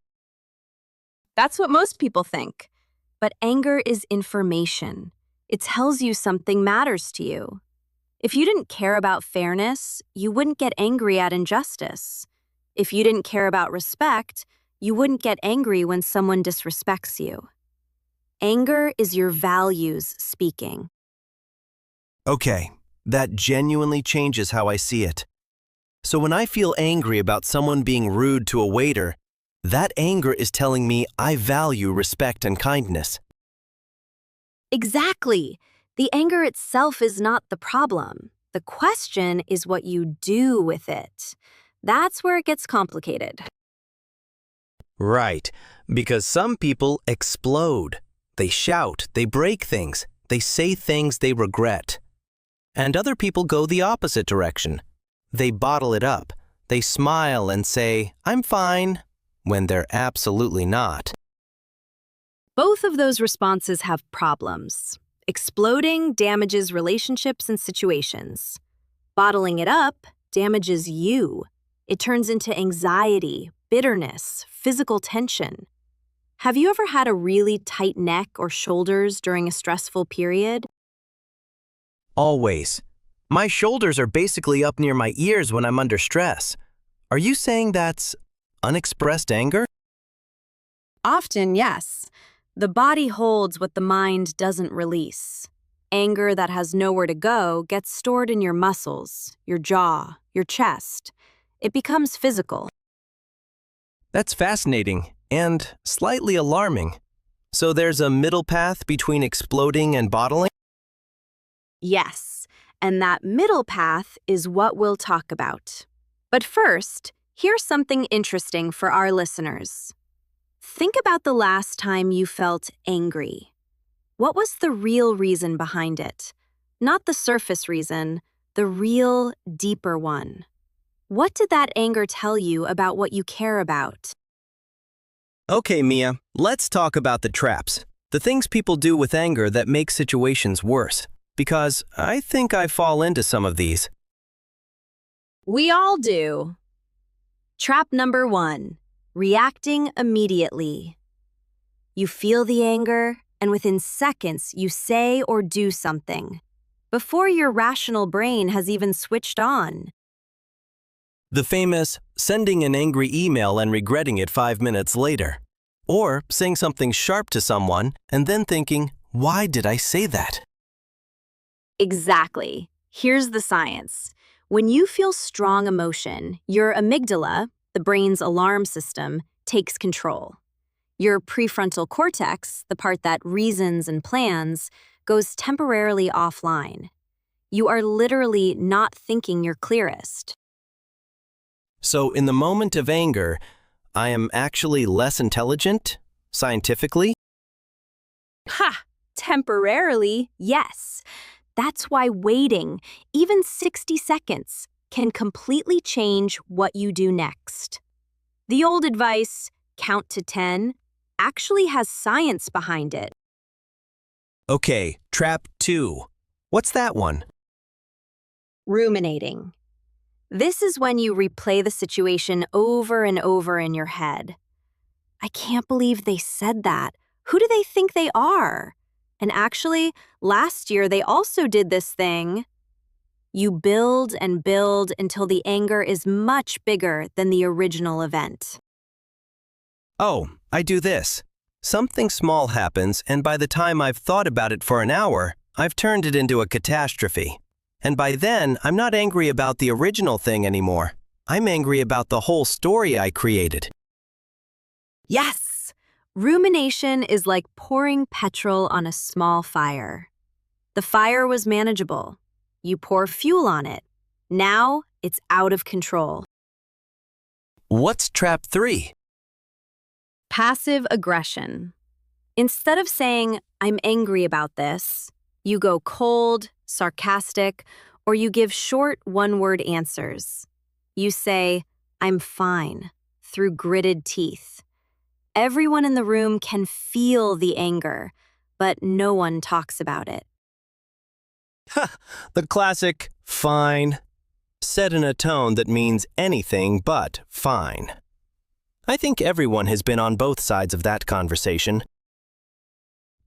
That's what most people think. But anger is information. It tells you something matters to you. If you didn't care about fairness, you wouldn't get angry at injustice. If you didn't care about respect, you wouldn't get angry when someone disrespects you. Anger is your values speaking. Okay, that genuinely changes how I see it. So when I feel angry about someone being rude to a waiter, that anger is telling me I value respect and kindness. Exactly. The anger itself is not the problem. The question is what you do with it. That's where it gets complicated. Right, because some people explode. They shout, they break things, they say things they regret. And other people go the opposite direction. They bottle it up. They smile and say, "I'm fine," when they're absolutely not. Both of those responses have problems. Exploding damages relationships and situations. Bottling it up damages you. It turns into anxiety, bitterness, physical tension. Have you ever had a really tight neck or shoulders during a stressful period? Always. My shoulders are basically up near my ears when I'm under stress. Are you saying that's unexpressed anger? Often, yes. The body holds what the mind doesn't release. Anger that has nowhere to go gets stored in your muscles, your jaw, your chest. It becomes physical. That's fascinating and slightly alarming. So there's a middle path between exploding and bottling? Yes, And that middle path is what we'll talk about. But first, here's something interesting for our listeners. Think about the last time you felt angry. What was the real reason behind it? Not the surface reason, the real, deeper one. What did that anger tell you about what you care about? Okay, Mia, let's talk about the traps. The things people do with anger that make situations worse. Because I think I fall into some of these. We all do. Trap number 1, reacting immediately. You feel the anger, and within seconds you say or do something, before your rational brain has even switched on. The famous sending an angry email and regretting it 5 minutes later. Or saying something sharp to someone and then thinking, why did I say that? Exactly. Here's the science. When you feel strong emotion, your amygdala, the brain's alarm system, takes control. Your prefrontal cortex, the part that reasons and plans, goes temporarily offline. You are literally not thinking your clearest. So in the moment of anger, I am actually less intelligent, scientifically? Ha! Temporarily, yes. That's why waiting, even 60 seconds, can completely change what you do next. The old advice, count to 10, actually has science behind it. Okay, trap 2. What's that one? Ruminating. This is when you replay the situation over and over in your head. I can't believe they said that. Who do they think they are? And actually, last year they also did this thing. You build and build until the anger is much bigger than the original event. Oh, I do this. Something small happens, and by the time I've thought about it for an hour, I've turned it into a catastrophe. And by then, I'm not angry about the original thing anymore. I'm angry about the whole story I created. Yes! Rumination is like pouring petrol on a small fire. The fire was manageable. You pour fuel on it. Now, it's out of control. What's trap 3? Passive aggression. Instead of saying, I'm angry about this, you go cold, sarcastic, or you give short one-word answers. You say, I'm fine, through gritted teeth. Everyone in the room can feel the anger, but no one talks about it. The classic, fine, said in a tone that means anything but fine. I think everyone has been on both sides of that conversation.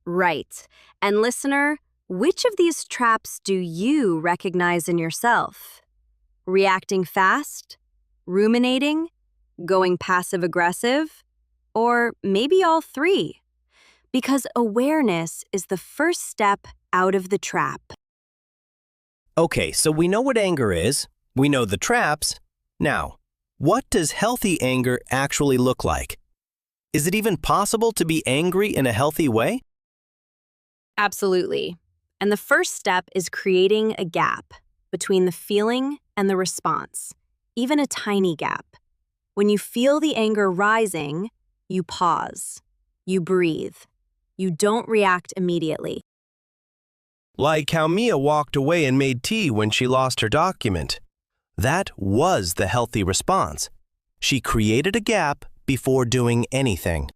Right. And listener, which of these traps do you recognize in yourself? Reacting fast? Ruminating? Going passive-aggressive? Or maybe all three? Because awareness is the first step out of the trap. Okay, so we know what anger is. We know the traps. Now, what does healthy anger actually look like? Is it even possible to be angry in a healthy way? Absolutely. And the first step is creating a gap between the feeling and the response, even a tiny gap. When you feel the anger rising, you pause, you breathe, you don't react immediately. Like how Mia walked away and made tea when she lost her document. That was the healthy response. She created a gap before doing anything.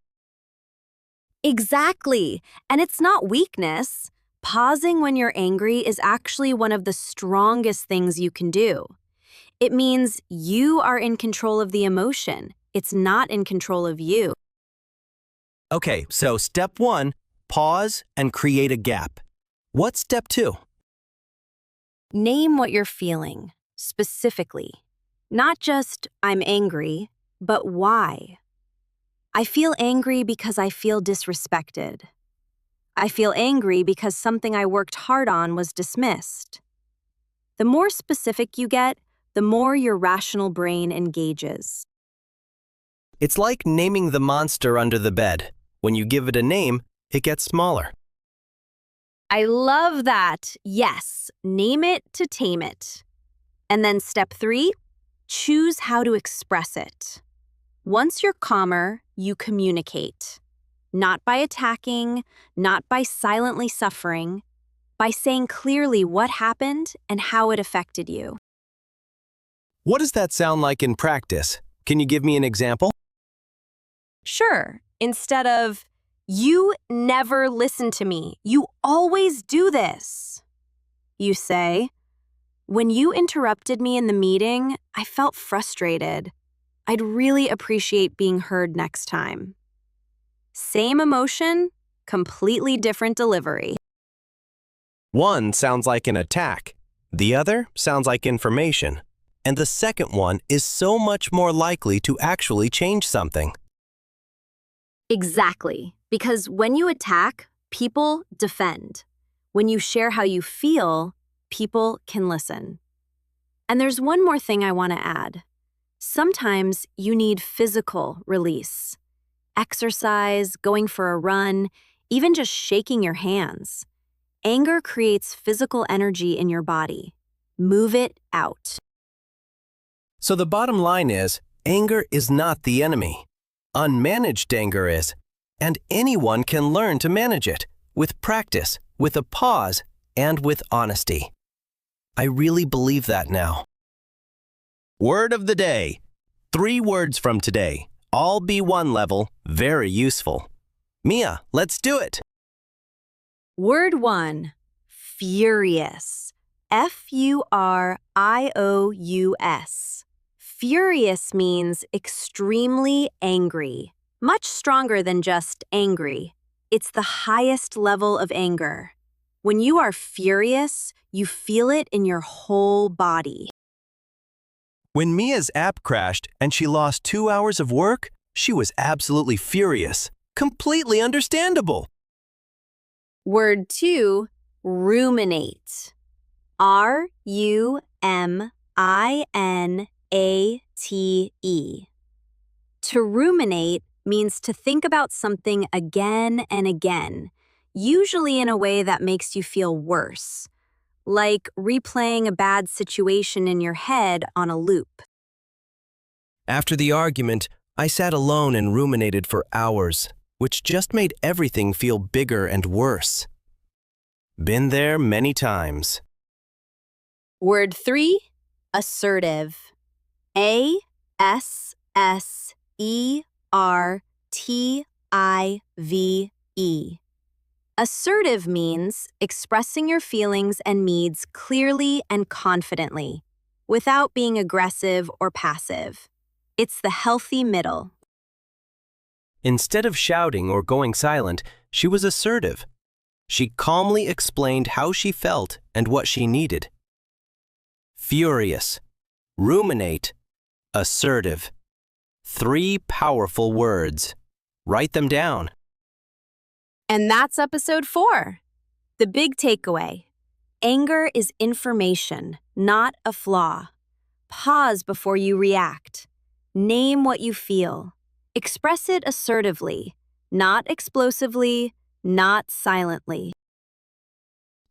Exactly. And it's not weakness. Pausing when you're angry is actually one of the strongest things you can do. It means you are in control of the emotion. It's not in control of you. Okay, so step 1, pause and create a gap. What's step 2? Name what you're feeling, specifically. Not just, I'm angry, but why. I feel angry because I feel disrespected. I feel angry because something I worked hard on was dismissed. The more specific you get, the more your rational brain engages. It's like naming the monster under the bed. When you give it a name, it gets smaller. I love that. Yes, name it to tame it. And then step 3, choose how to express it. Once you're calmer, you communicate. Not by attacking, not by silently suffering, by saying clearly what happened and how it affected you. What does that sound like in practice? Can you give me an example? Sure, instead of, "You never listen to me. You always do this," you say, "When you interrupted me in the meeting, I felt frustrated. I'd really appreciate being heard next time." Same emotion, completely different delivery. One sounds like an attack. The other sounds like information. And the second one is so much more likely to actually change something. Exactly, because when you attack, people defend. When you share how you feel, people can listen. And there's one more thing I want to add. Sometimes you need physical release. Exercise, going for a run, even just shaking your hands. Anger creates physical energy in your body. Move it out. So the bottom line is, anger is not the enemy. Unmanaged anger is, and anyone can learn to manage it with practice, with a pause, and with honesty. I really believe that now. Word of the day. 3 words from today, all B1 level, very useful. Mia, let's do it. Word 1, furious. Furious. Furious means extremely angry, much stronger than just angry. It's the highest level of anger. When you are furious, you feel it in your whole body. When Mia's app crashed and she lost 2 hours of work, she was absolutely furious. Completely understandable. Word 2, ruminate. RUMINATE. To ruminate means to think about something again and again, usually in a way that makes you feel worse, like replaying a bad situation in your head on a loop. After the argument, I sat alone and ruminated for hours, which just made everything feel bigger and worse. Been there many times. Word 3, assertive. ASSERTIVE. Assertive means expressing your feelings and needs clearly and confidently, without being aggressive or passive. It's the healthy middle. Instead of shouting or going silent, she was assertive. She calmly explained how she felt and what she needed. Furious, ruminate, assertive. 3 powerful words. Write them down. And that's episode 4. The big takeaway. Anger is information, not a flaw. Pause before you react. Name what you feel. Express it assertively, not explosively, not silently.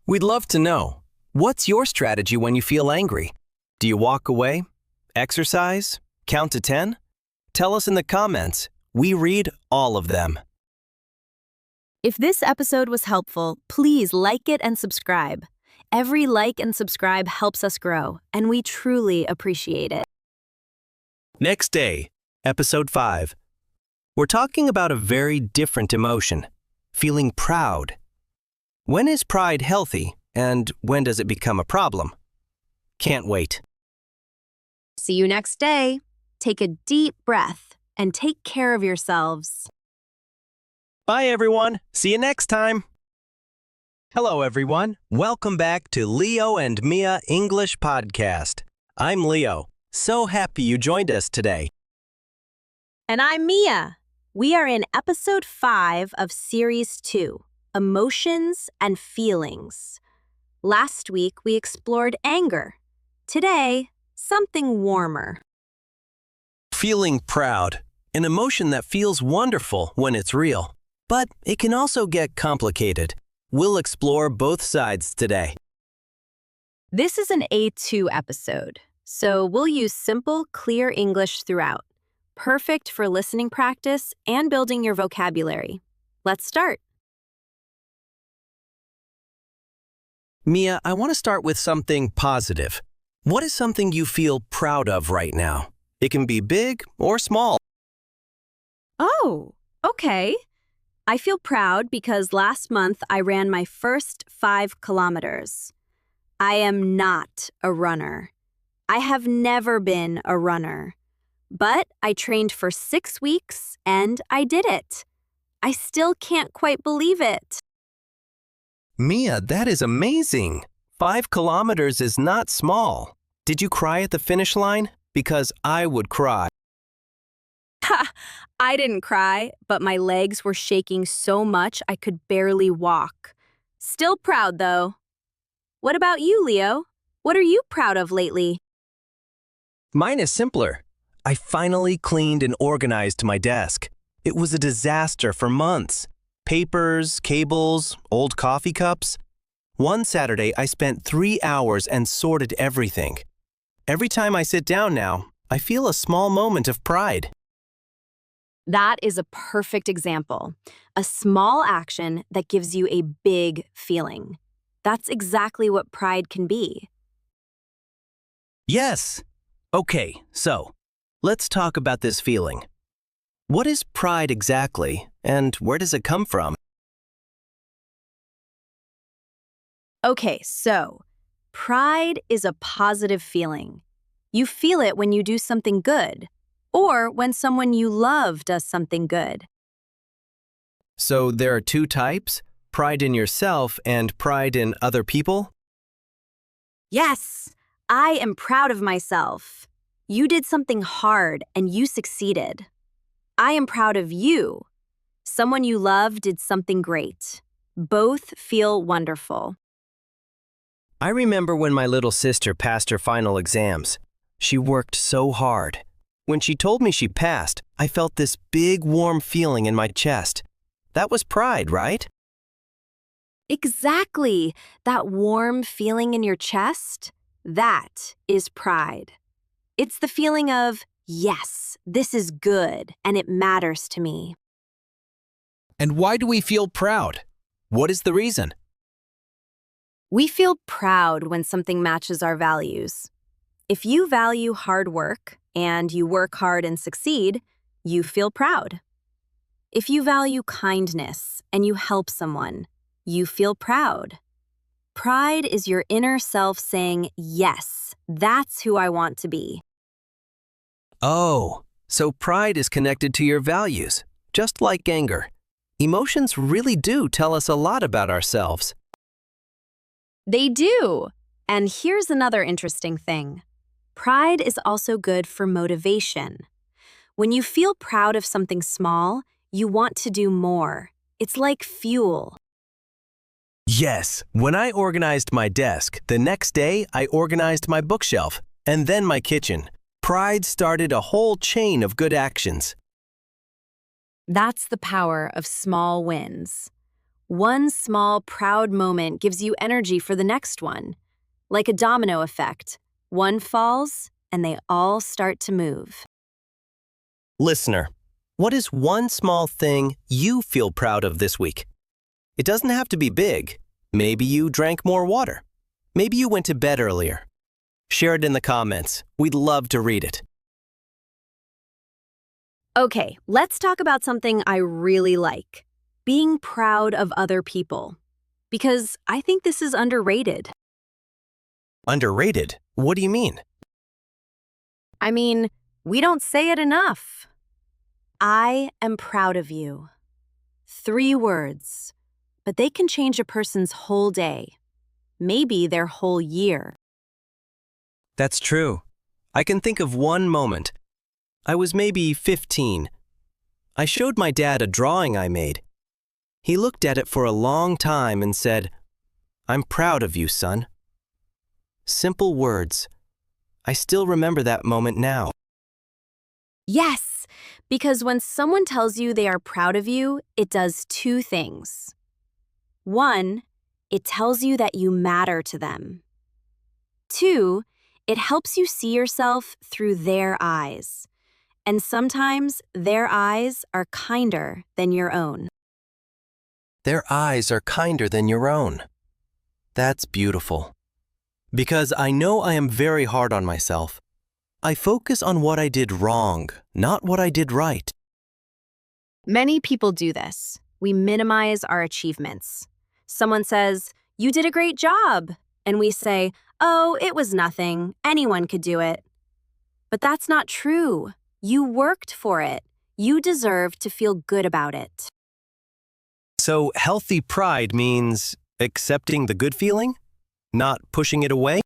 We'd love to know, what's your strategy when you feel angry? Do you walk away? Exercise? Count to 10? Tell us in the comments. We read all of them. If this episode was helpful, please like it and subscribe. Every like and subscribe helps us grow, and we truly appreciate it. Next day, episode 5. We're talking about a very different emotion, feeling proud. When is pride healthy, and when does it become a problem? Can't wait. See you next day. Take a deep breath and take care of yourselves. Bye, everyone. See you next time. Hello, everyone. Welcome back to Leo and Mia English Podcast. I'm Leo. So happy you joined us today. And I'm Mia. We are in episode 5 of series 2, Emotions and Feelings. Last week, we explored anger. Today, something warmer. Feeling proud, an emotion that feels wonderful when it's real. But it can also get complicated. We'll explore both sides today. This is an A2 episode, so we'll use simple, clear English throughout. Perfect for listening practice and building your vocabulary. Let's start. Mia, I want to start with something positive. What is something you feel proud of right now? It can be big or small. Oh, okay. I feel proud because last month I ran my first 5 kilometers. I am not a runner. I have never been a runner. But I trained for 6 weeks and I did it. I still can't quite believe it. Mia, that is amazing. 5 kilometers is not small. Did you cry at the finish line? Because I would cry. Ha! I didn't cry, but my legs were shaking so much I could barely walk. Still proud, though. What about you, Leo? What are you proud of lately? Mine is simpler. I finally cleaned and organized my desk. It was a disaster for months. Papers, cables, old coffee cups. One Saturday, I spent 3 hours and sorted everything. Every time I sit down now, I feel a small moment of pride. That is a perfect example. A small action that gives you a big feeling. That's exactly what pride can be. Yes. Okay, so let's talk about this feeling. What is pride exactly, and where does it come from? Okay, so pride is a positive feeling. You feel it when you do something good, or when someone you love does something good. So there are 2 types, pride in yourself and pride in other people? Yes, I am proud of myself. You did something hard and you succeeded. I am proud of you. Someone you love did something great. Both feel wonderful. I remember when my little sister passed her final exams. She worked so hard. When she told me she passed, I felt this big warm feeling in my chest. That was pride, right? Exactly. That warm feeling in your chest, that is pride. It's the feeling of, yes, this is good and it matters to me. And why do we feel proud? What is the reason? We feel proud when something matches our values. If you value hard work and you work hard and succeed, you feel proud. If you value kindness and you help someone, you feel proud. Pride is your inner self saying, yes, that's who I want to be. Oh, so pride is connected to your values, just like anger. Emotions really do tell us a lot about ourselves. They do. And here's another interesting thing. Pride is also good for motivation. When you feel proud of something small, you want to do more. It's like fuel. Yes, when I organized my desk, the next day I organized my bookshelf, and then my kitchen. Pride started a whole chain of good actions. That's the power of small wins. One small, proud moment gives you energy for the next one. Like a domino effect. One falls, and they all start to move. Listener, what is one small thing you feel proud of this week? It doesn't have to be big. Maybe you drank more water. Maybe you went to bed earlier. Share it in the comments. We'd love to read it. Okay, let's talk about something I really like. Being proud of other people. Because I think this is underrated. Underrated? What do you mean? I mean, we don't say it enough. I am proud of you. 3 words, but they can change a person's whole day, maybe their whole year. That's true. I can think of one moment. I was maybe 15. I showed my dad a drawing I made. He looked at it for a long time and said, "I'm proud of you, son." Simple words. I still remember that moment now. Yes, because when someone tells you they are proud of you, it does 2 things. 1, it tells you that you matter to them. 2, it helps you see yourself through their eyes. And sometimes their eyes are kinder than your own. Their eyes are kinder than your own. That's beautiful. Because I know I am very hard on myself. I focus on what I did wrong, not what I did right. Many people do this. We minimize our achievements. Someone says, "You did a great job." And we say, "Oh, it was nothing. Anyone could do it." But that's not true. You worked for it. You deserve to feel good about it. So healthy pride means accepting the good feeling, not pushing it away?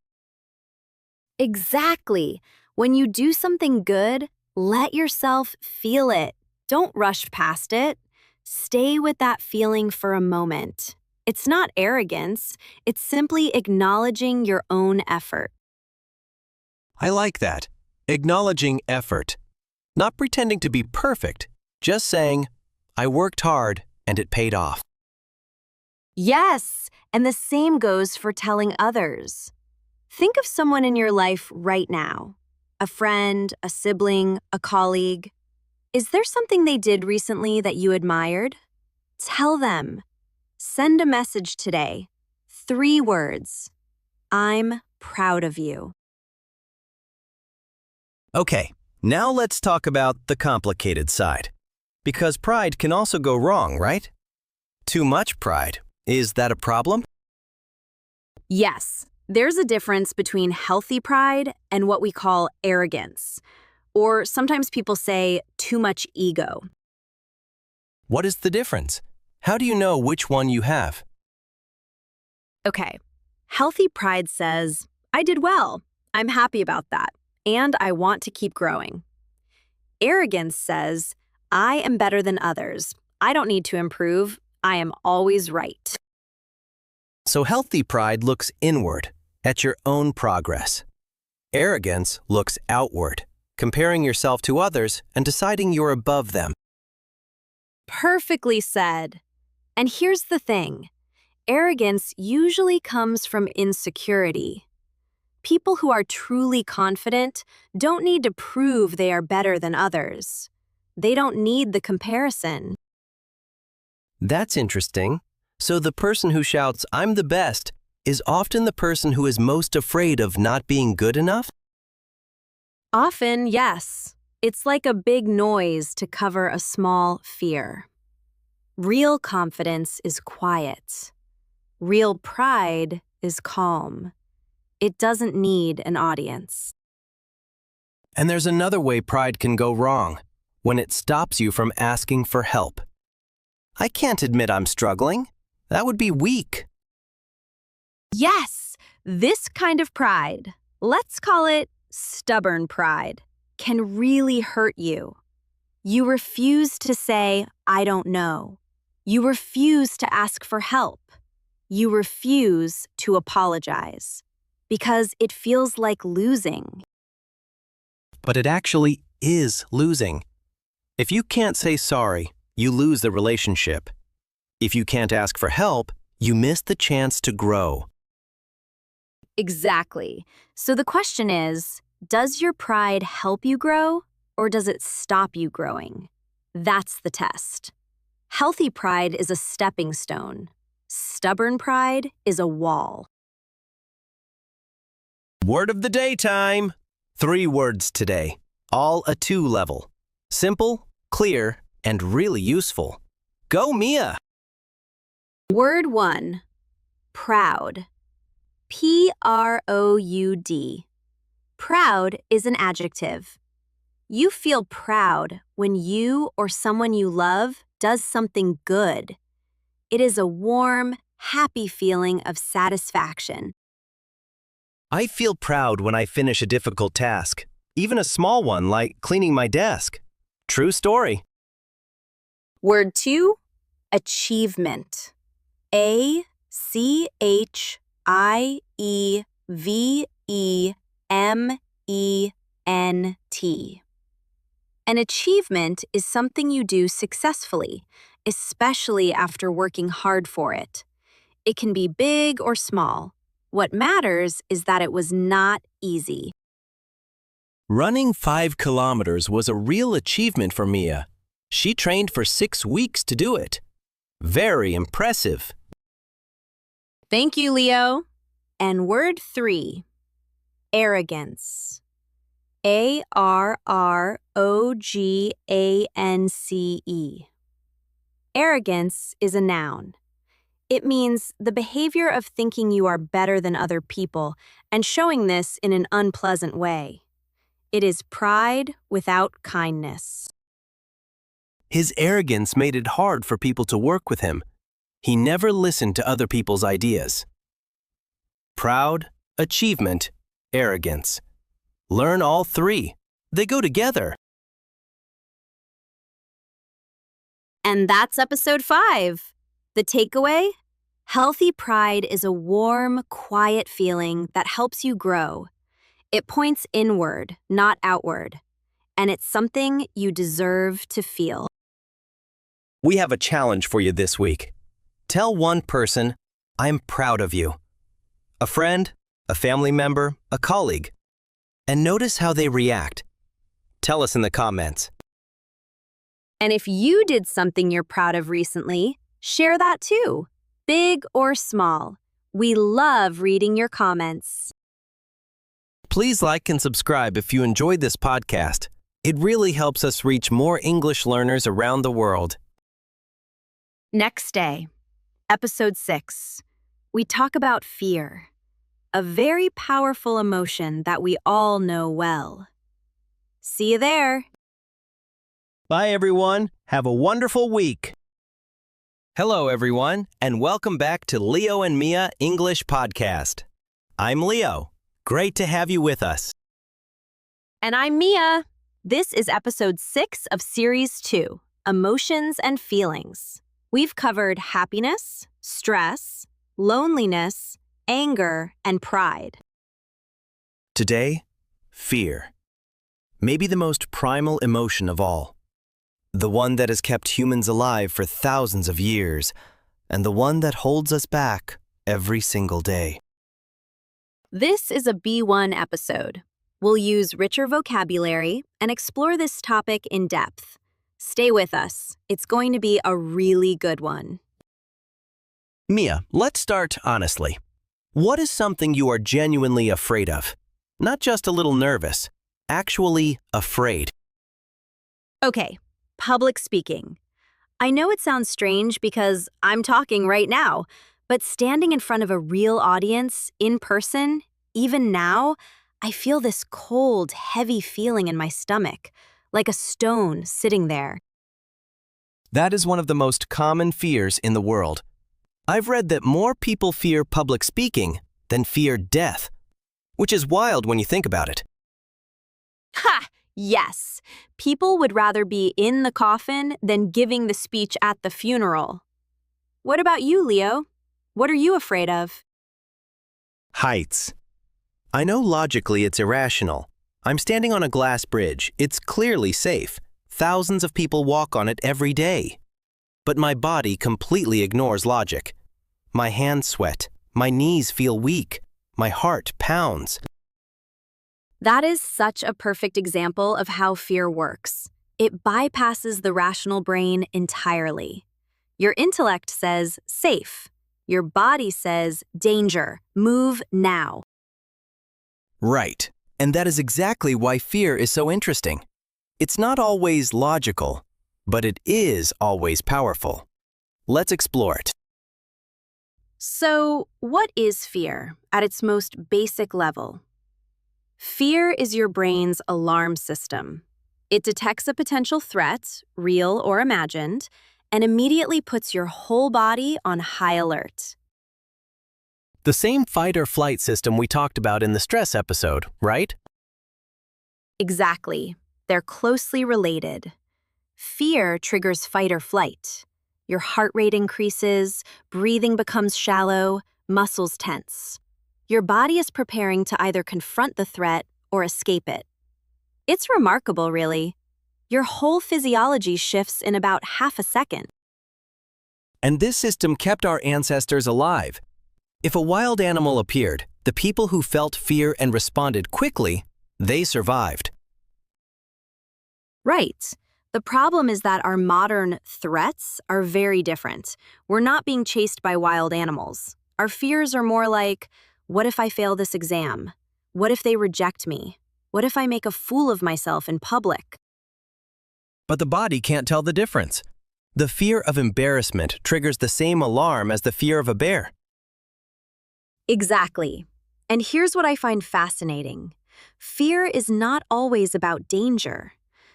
Exactly. When you do something good, let yourself feel it. Don't rush past it. Stay with that feeling for a moment. It's not arrogance. It's simply acknowledging your own effort. I like that. Acknowledging effort. Not pretending to be perfect, just saying, I worked hard and it paid off. Yes, and the same goes for telling others. Think of someone in your life right now. A friend, a sibling, a colleague. Is there something they did recently that you admired? Tell them. Send a message today. 3 words. I'm proud of you. Okay, now let's talk about the complicated side. Because pride can also go wrong, right? Too much pride. Is that a problem? Yes, there's a difference between healthy pride and what we call arrogance. Or sometimes people say too much ego. What is the difference? How do you know which one you have? Okay, healthy pride says, I did well, I'm happy about that, and I want to keep growing. Arrogance says, I am better than others, I don't need to improve, I am always right. So healthy pride looks inward, at your own progress. Arrogance looks outward, comparing yourself to others and deciding you're above them. Perfectly said. And here's the thing. Arrogance usually comes from insecurity. People who are truly confident don't need to prove they are better than others. They don't need the comparison. That's interesting. So the person who shouts, I'm the best, is often the person who is most afraid of not being good enough? Often, yes. It's like a big noise to cover a small fear. Real confidence is quiet. Real pride is calm. It doesn't need an audience. And there's another way pride can go wrong, when it stops you from asking for help. I can't admit I'm struggling. That would be weak. Yes, this kind of pride, let's call it stubborn pride, can really hurt you. You refuse to say, I don't know. You refuse to ask for help. You refuse to apologize because it feels like losing. But it actually is losing. If you can't say sorry, you lose the relationship. If you can't ask for help, you miss the chance to grow. Exactly. So the question is, does your pride help you grow or does it stop you growing? That's the test. Healthy pride is a stepping stone. Stubborn pride is a wall. Word of the day time. 3 words today, all a 2 level. Simple, clear, and really useful. Go, Mia! Word 1. Proud. P-R-O-U-D. Proud is an adjective. You feel proud when you or someone you love does something good. It is a warm, happy feeling of satisfaction. I feel proud when I finish a difficult task, even a small one like cleaning my desk. True story. Word 2. Achievement. A-C-H-I-E-V-E-M-E-N-T. An achievement is something you do successfully, especially after working hard for it. It can be big or small. What matters is that it was not easy. Running 5 kilometers was a real achievement for Mia. She trained for 6 weeks to do it. Very impressive. Thank you, Leo. And word 3, arrogance. ARROGANCE. Arrogance is a noun. It means the behavior of thinking you are better than other people and showing this in an unpleasant way. It is pride without kindness. His arrogance made it hard for people to work with him. He never listened to other people's ideas. Proud, achievement, arrogance. Learn all 3. They go together. And that's episode 5. The takeaway? Healthy pride is a warm, quiet feeling that helps you grow. It points inward, not outward. And it's something you deserve to feel. We have a challenge for you this week. Tell one person, I'm proud of you. A friend, a family member, a colleague. And notice how they react. Tell us in the comments. And if you did something you're proud of recently, share that too, big or small. We love reading your comments. Please like and subscribe if you enjoyed this podcast. It really helps us reach more English learners around the world. Next day, episode 6, we talk about fear, a very powerful emotion that we all know well. See you there. Bye, everyone. Have a wonderful week. Hello, everyone, and welcome back to Leo and Mia English Podcast. I'm Leo. Great to have you with us. And I'm Mia. This is episode 6 of series 2, Emotions and Feelings. We've covered happiness, stress, loneliness, anger, and pride. Today, fear. Maybe the most primal emotion of all. The one that has kept humans alive for thousands of years, and the one that holds us back every single day. This is a B1 episode. We'll use richer vocabulary and explore this topic in depth. Stay with us. It's going to be a really good one. Mia, let's start honestly. What is something you are genuinely afraid of? Not just a little nervous, actually afraid. Okay, public speaking. I know it sounds strange because I'm talking right now, but standing in front of a real audience, in person, even now, I feel this cold, heavy feeling in my stomach, like a stone sitting there. That is one of the most common fears in the world. I've read that more people fear public speaking than fear death, which is wild when you think about it. Ha! Yes. People would rather be in the coffin than giving the speech at the funeral. What about you, Leo? What are you afraid of? Heights. I know logically it's irrational. I'm standing on a glass bridge. It's clearly safe. Thousands of people walk on it every day. But my body completely ignores logic. My hands sweat. My knees feel weak. My heart pounds. That is such a perfect example of how fear works. It bypasses the rational brain entirely. Your intellect says, safe. Your body says, danger. Move now. Right. And that is exactly why fear is so interesting. It's not always logical, but it is always powerful. Let's explore it. So, what is fear at its most basic level? Fear is your brain's alarm system. It detects a potential threat, real or imagined, and immediately puts your whole body on high alert. The same fight or flight system we talked about in the stress episode, right? Exactly. They're closely related. Fear triggers fight or flight. Your heart rate increases, breathing becomes shallow, muscles tense. Your body is preparing to either confront the threat or escape it. It's remarkable, really. Your whole physiology shifts in about half a second. And this system kept our ancestors alive. If a wild animal appeared, the people who felt fear and responded quickly, they survived. Right. The problem is that our modern threats are very different. We're not being chased by wild animals. Our fears are more like, what if I fail this exam? What if they reject me? What if I make a fool of myself in public? But the body can't tell the difference. The fear of embarrassment triggers the same alarm as the fear of a bear. Exactly. And here's what I find fascinating. Fear is not always about danger.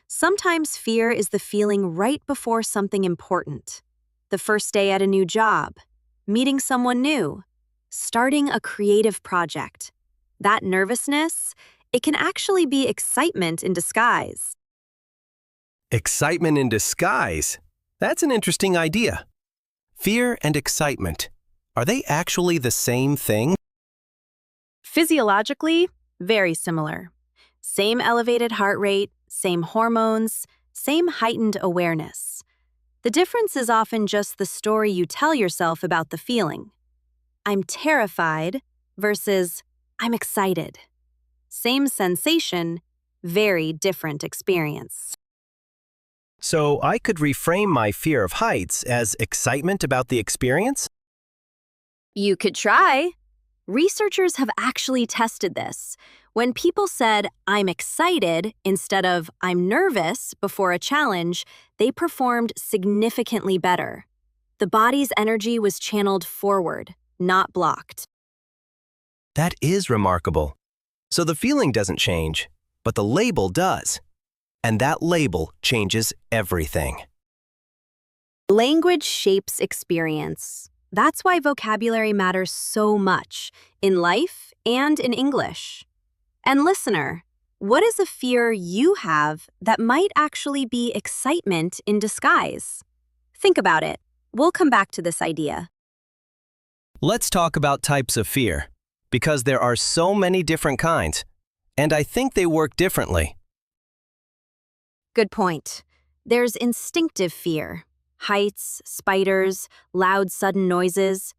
Sometimes fear is the feeling right before something important. The first day at a new job, meeting someone new, starting a creative project. That nervousness, it can actually be excitement in disguise. Excitement in disguise. That's an interesting idea. Fear and excitement. Are they actually the same thing? Physiologically, very similar. Same elevated heart rate, same hormones, same heightened awareness. The difference is often just the story you tell yourself about the feeling. I'm terrified versus I'm excited. Same sensation, very different experience. So I could reframe my fear of heights as excitement about the experience? You could try. Researchers have actually tested this. When people said, I'm excited, instead of I'm nervous before a challenge, they performed significantly better. The body's energy was channeled forward, not blocked. That is remarkable. So the feeling doesn't change, but the label does. And that label changes everything. Language shapes experience. That's why vocabulary matters so much, in life and in English. And listener, what is a fear you have that might actually be excitement in disguise? Think about it. We'll come back to this idea. Let's talk about types of fear, because there are so many different kinds, and I think they work differently. Good point. There's instinctive fear. Heights, spiders, loud sudden noises.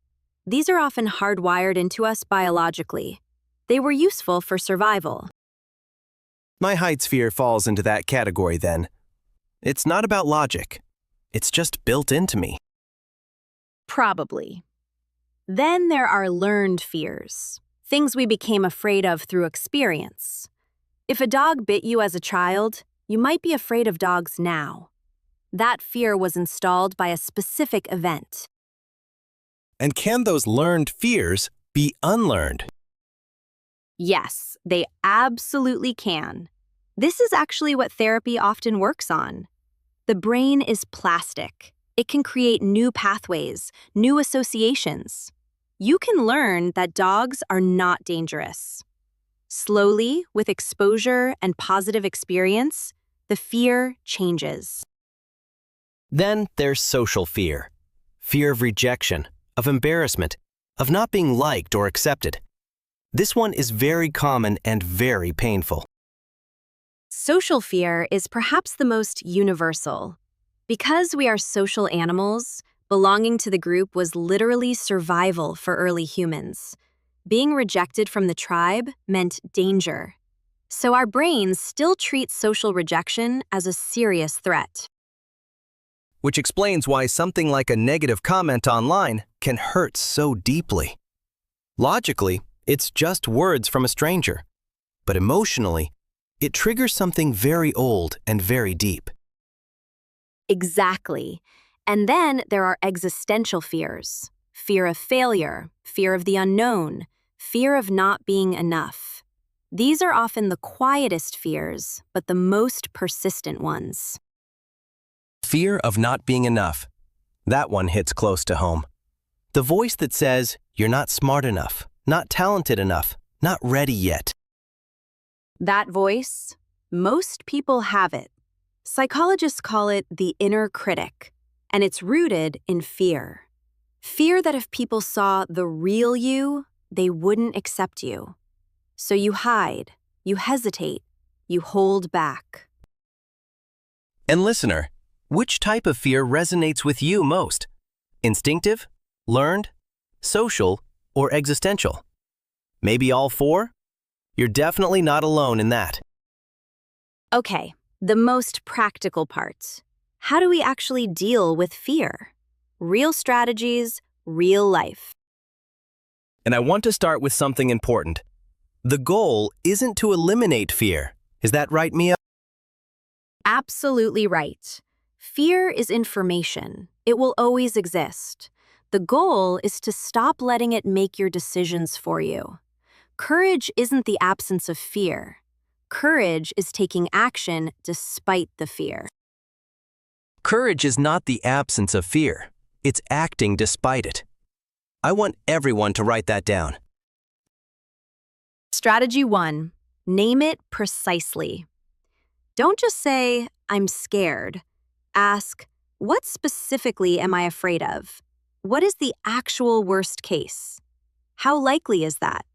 These are often hardwired into us biologically. They were useful for survival. My heights fear falls into that category then. It's not about logic. It's just built into me. Probably. Then there are learned fears, things we became afraid of through experience. If a dog bit you as a child, you might be afraid of dogs now. That fear was installed by a specific event. And can those learned fears be unlearned? Yes, they absolutely can. This is actually what therapy often works on. The brain is plastic. It can create new pathways, new associations. You can learn that dogs are not dangerous. Slowly, with exposure and positive experience, the fear changes. Then there's social fear. Fear of rejection, of embarrassment, of not being liked or accepted. This one is very common and very painful. Social fear is perhaps the most universal. Because we are social animals, belonging to the group was literally survival for early humans. Being rejected from the tribe meant danger. So our brains still treat social rejection as a serious threat. Which explains why something like a negative comment online can hurt so deeply. Logically, it's just words from a stranger. But emotionally, it triggers something very old and very deep. Exactly. And then there are existential fears. Fear of failure, fear of the unknown, fear of not being enough. These are often the quietest fears, but the most persistent ones. Fear of not being enough. That one hits close to home. The voice that says, you're not smart enough, not talented enough, not ready yet. That voice, most people have it. Psychologists call it the inner critic, and it's rooted in fear. Fear that if people saw the real you, they wouldn't accept you. So you hide, you hesitate, you hold back. And listener, which type of fear resonates with you most? Instinctive, learned, social, or existential? Maybe all four? You're definitely not alone in that. Okay, the most practical part. How do we actually deal with fear? Real strategies, real life. And I want to start with something important. The goal isn't to eliminate fear. Is that right, Mia? Absolutely right. Fear is information. It will always exist. The goal is to stop letting it make your decisions for you. Courage isn't the absence of fear. Courage is taking action despite the fear. Courage is not the absence of fear. It's acting despite it. I want everyone to write that down. Strategy 1. Name it precisely. Don't just say, I'm scared. Ask, what specifically am I afraid of? What is the actual worst case? How likely is that?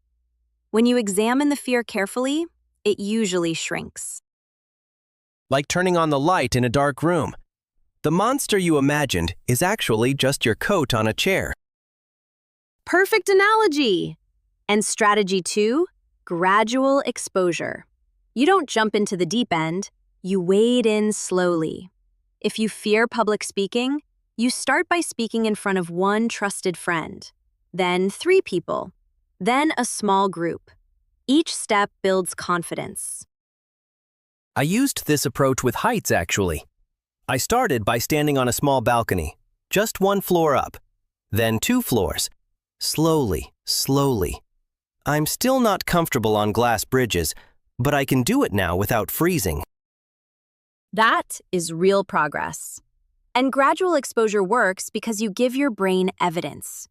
When you examine the fear carefully, it usually shrinks. Like turning on the light in a dark room. The monster you imagined is actually just your coat on a chair. Perfect analogy! And strategy 2, gradual exposure. You don't jump into the deep end, you wade in slowly. If you fear public speaking, you start by speaking in front of one trusted friend, then 3 people, then a small group. Each step builds confidence. I used this approach with heights, actually. I started by standing on a small balcony, just 1 floor up, then 2 floors. Slowly, slowly. I'm still not comfortable on glass bridges, but I can do it now without freezing. That is real progress. And gradual exposure works because you give your brain evidence.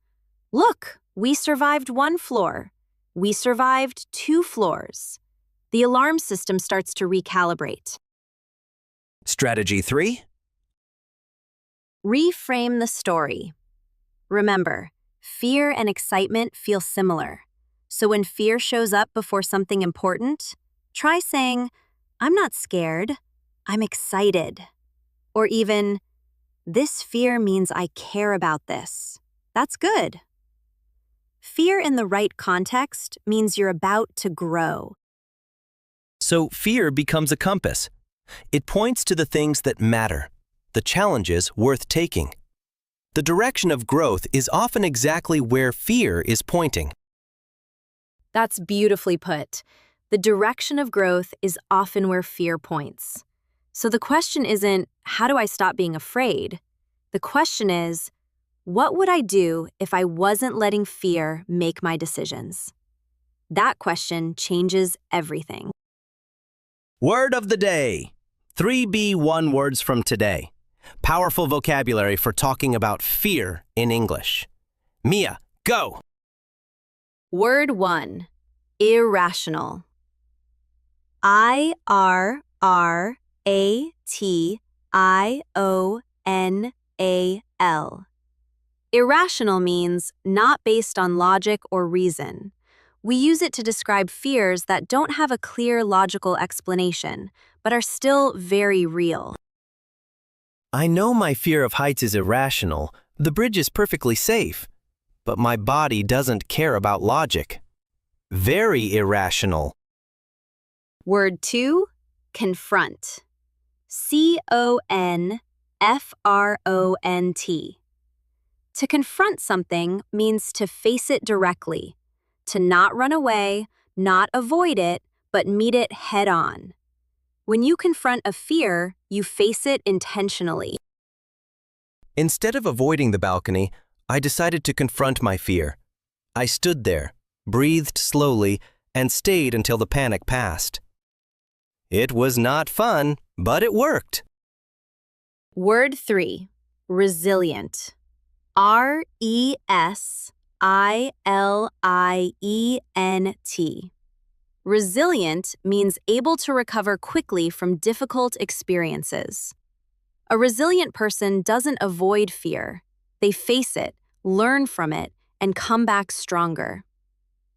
Look, we survived 1 floor. We survived 2 floors. The alarm system starts to recalibrate. Strategy 3? Reframe the story. Remember, fear and excitement feel similar. So when fear shows up before something important, try saying, I'm not scared, I'm excited. Or even, this fear means I care about this. That's good. Fear in the right context means you're about to grow. So fear becomes a compass. It points to the things that matter, the challenges worth taking. The direction of growth is often exactly where fear is pointing. That's beautifully put. The direction of growth is often where fear points. So the question isn't, how do I stop being afraid? The question is, what would I do if I wasn't letting fear make my decisions? That question changes everything. Word of the day. 3B1 words from today. Powerful vocabulary for talking about fear in English. Mia, go! Word 1. Irrational. I-R-R-A-T-I-O-N-A-L. Irrational means not based on logic or reason. We use it to describe fears that don't have a clear logical explanation, but are still very real. I know my fear of heights is irrational. The bridge is perfectly safe. But my body doesn't care about logic. Very irrational. Word 2. Confront. C-O-N-F-R-O-N-T. To confront something means to face it directly, to not run away, not avoid it, but meet it head on. When you confront a fear, you face it intentionally. Instead of avoiding the balcony, I decided to confront my fear. I stood there, breathed slowly, and stayed until the panic passed. It was not fun, but it worked. Word 3. Resilient. R-E-S-I-L-I-E-N-T. Resilient means able to recover quickly from difficult experiences. A resilient person doesn't avoid fear. They face it, learn from it, and come back stronger.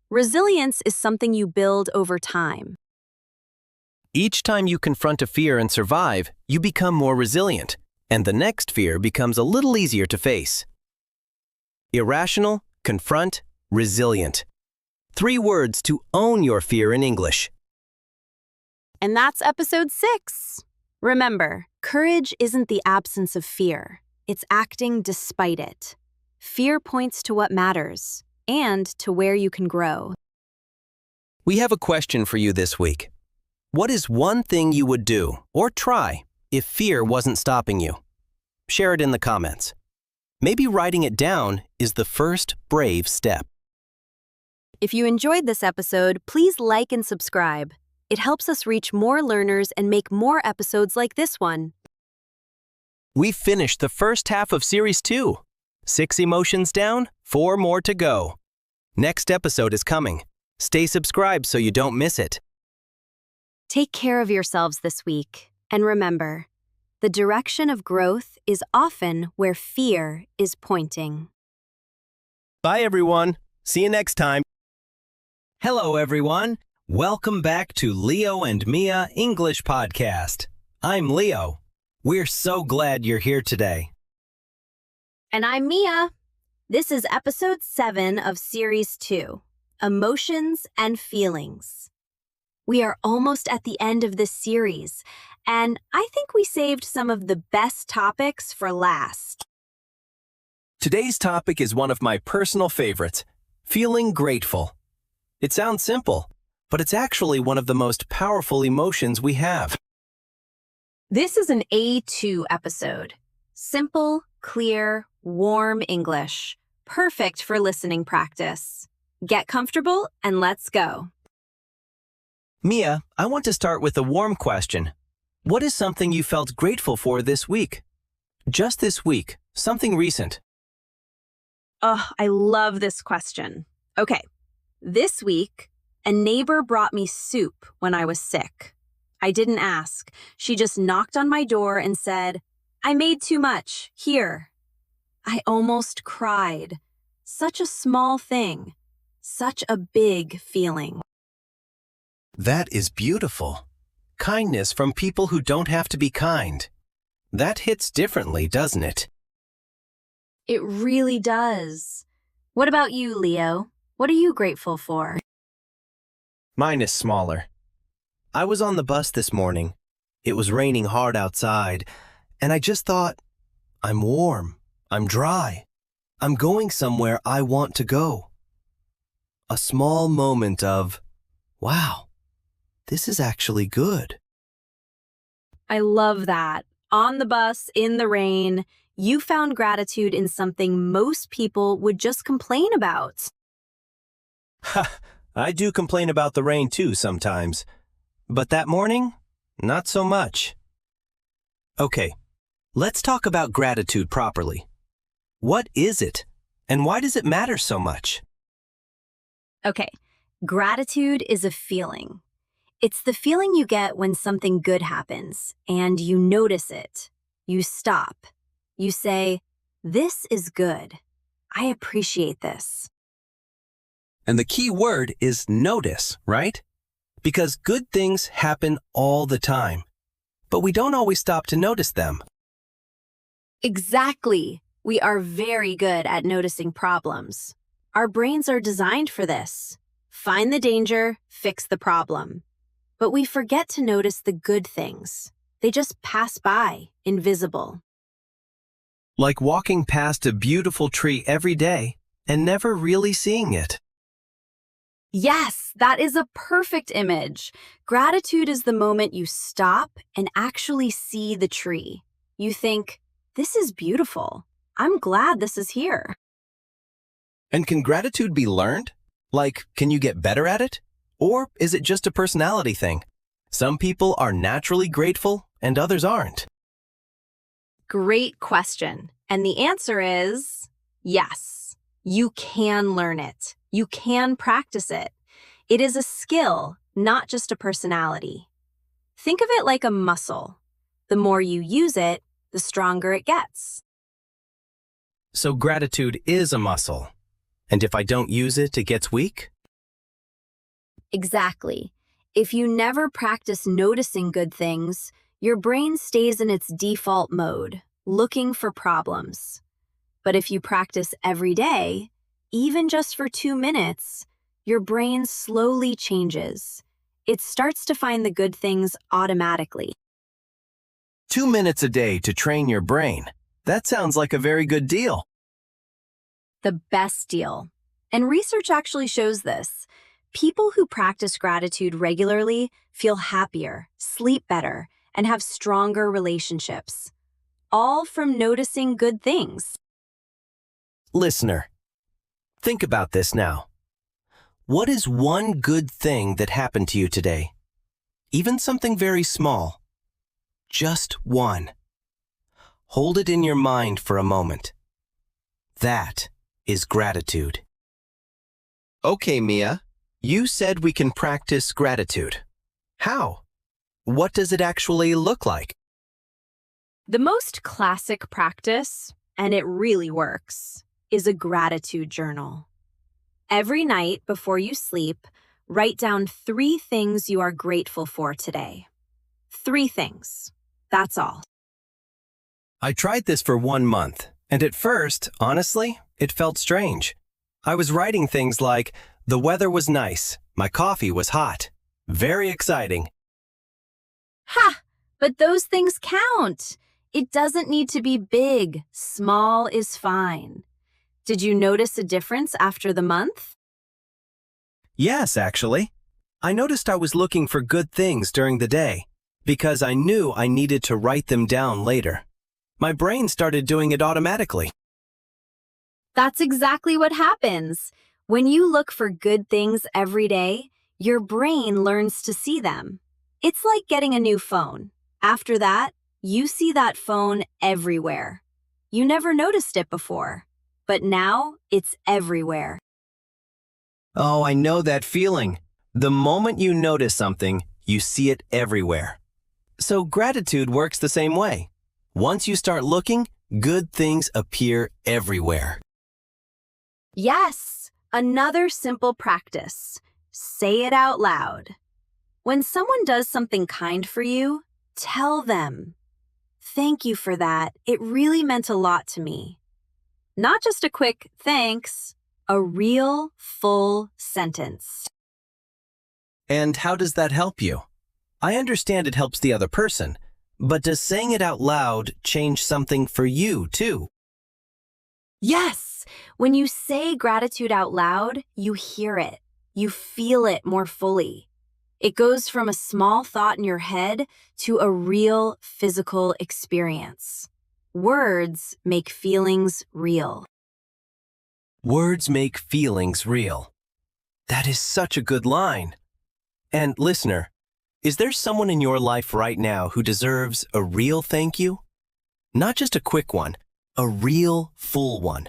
Resilience is something you build over time. Each time you confront a fear and survive, you become more resilient, and the next fear becomes a little easier to face. Irrational, confront, resilient. 3 words to own your fear in English. And that's episode 6. Remember, courage isn't the absence of fear. It's acting despite it. Fear points to what matters and to where you can grow. We have a question for you this week. What is one thing you would do or try if fear wasn't stopping you? Share it in the comments. Maybe writing it down is the first brave step. If you enjoyed this episode, please like and subscribe. It helps us reach more learners and make more episodes like this one. We finished the first half of Series 2. 6 emotions down, 4 more to go. Next episode is coming. Stay subscribed so you don't miss it. Take care of yourselves this week. And remember, the direction of growth is often where fear is pointing. Bye, everyone. See you next time. Hello, everyone. Welcome back to Leo and Mia English Podcast. I'm Leo. We're so glad you're here today. And I'm Mia. This is episode 7 of Series 2, Emotions and Feelings. We are almost at the end of this series, and I think we saved some of the best topics for last. Today's topic is one of my personal favorites, feeling grateful. It sounds simple, but it's actually one of the most powerful emotions we have. This is an A2 episode. Simple, clear, warm English. Perfect for listening practice. Get comfortable and let's go. Mia, I want to start with a warm question. What is something you felt grateful for this week? Just this week, something recent. Oh, I love this question. Okay, this week, a neighbor brought me soup when I was sick. I didn't ask. She just knocked on my door and said, "I made too much. Here." I almost cried. Such a small thing. Such a big feeling. That is beautiful. Kindness from people who don't have to be kind. That hits differently, doesn't it? It really does. What about you, Leo? What are you grateful for? Mine is smaller. I was on the bus this morning. It was raining hard outside, and I just thought, I'm warm, I'm dry, I'm going somewhere I want to go. A small moment of, wow, this is actually good. I love that. On the bus, in the rain, you found gratitude in something most people would just complain about. Ha, I do complain about the rain too sometimes. But that morning, not so much. Okay, let's talk about gratitude properly. What is it, and why does it matter so much? Okay, gratitude is a feeling. It's the feeling you get when something good happens and you notice it. You stop. You say, "This is good. I appreciate this." And the key word is notice, right? Because good things happen all the time, but we don't always stop to notice them. Exactly. We are very good at noticing problems. Our brains are designed for this. Find the danger, fix the problem. But we forget to notice the good things. They just pass by, invisible. Like walking past a beautiful tree every day and never really seeing it. Yes, that is a perfect image. Gratitude is the moment you stop and actually see the tree. You think, "This is beautiful. I'm glad this is here." And can gratitude be learned? Like, can you get better at it? Or is it just a personality thing? Some people are naturally grateful and others aren't. Great question. And the answer is yes. You can learn it. You can practice it. It is a skill, not just a personality. Think of it like a muscle. The more you use it, the stronger it gets. So gratitude is a muscle. And if I don't use it, it gets weak? Exactly. If you never practice noticing good things, your brain stays in its default mode, looking for problems. But if you practice every day, even just for 2 minutes, your brain slowly changes. It starts to find the good things automatically. 2 minutes a day to train your brain. That sounds like a very good deal. The best deal. And research actually shows this. People who practice gratitude regularly feel happier, sleep better, and have stronger relationships. All from noticing good things. Listener, think about this now. What is one good thing that happened to you today? Even something very small. Just one. Hold it in your mind for a moment. That is gratitude. Okay, Mia, you said we can practice gratitude. How? What does it actually look like? The most classic practice, and it really works, is a gratitude journal. Every night before you sleep, write down 3 things you are grateful for today. 3 things. That's all. I tried this for 1 month, and at first, honestly, it felt strange. I was writing things like, the weather was nice, my coffee was hot. Very exciting. Ha! But those things count. It doesn't need to be big. Small is fine. Did you notice a difference after the month? Yes, actually. I noticed I was looking for good things during the day because I knew I needed to write them down later. My brain started doing it automatically. That's exactly what happens. When you look for good things every day, your brain learns to see them. It's like getting a new phone. After that, you see that phone everywhere. You never noticed it before, but now it's everywhere. Oh, I know that feeling. The moment you notice something, you see it everywhere. So gratitude works the same way. Once you start looking, good things appear everywhere. Yes, another simple practice. Say it out loud. When someone does something kind for you, tell them, "Thank you for that. It really meant a lot to me." Not just a quick thanks, a real, full sentence. And how does that help you? I understand it helps the other person, but does saying it out loud change something for you, too? Yes, when you say gratitude out loud, you hear it. You feel it more fully. It goes from a small thought in your head to a real physical experience. Words make feelings real. Words make feelings real. That is such a good line. And listener, is there someone in your life right now who deserves a real thank you? Not just a quick one, a real, full one.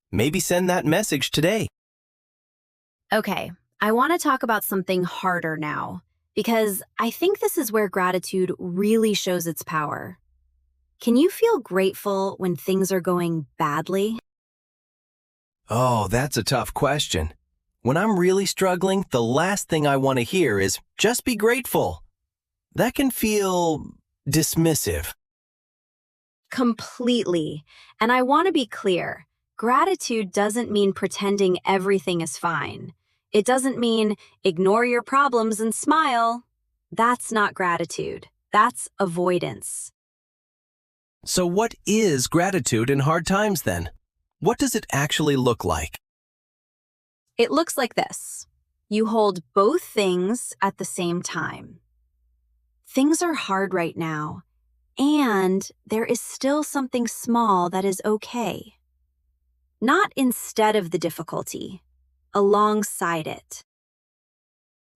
Maybe send that message today. Okay, I want to talk about something harder now, because I think this is where gratitude really shows its power. Can you feel grateful when things are going badly? Oh, that's a tough question. When I'm really struggling, the last thing I want to hear is, just be grateful. That can feel dismissive. Completely. And I want to be clear. Gratitude doesn't mean pretending everything is fine. It doesn't mean ignore your problems and smile. That's not gratitude. That's avoidance. So what is gratitude in hard times then? What does it actually look like? It looks like this. You hold both things at the same time. Things are hard right now, and there is still something small that is okay. Not instead of the difficulty, alongside it.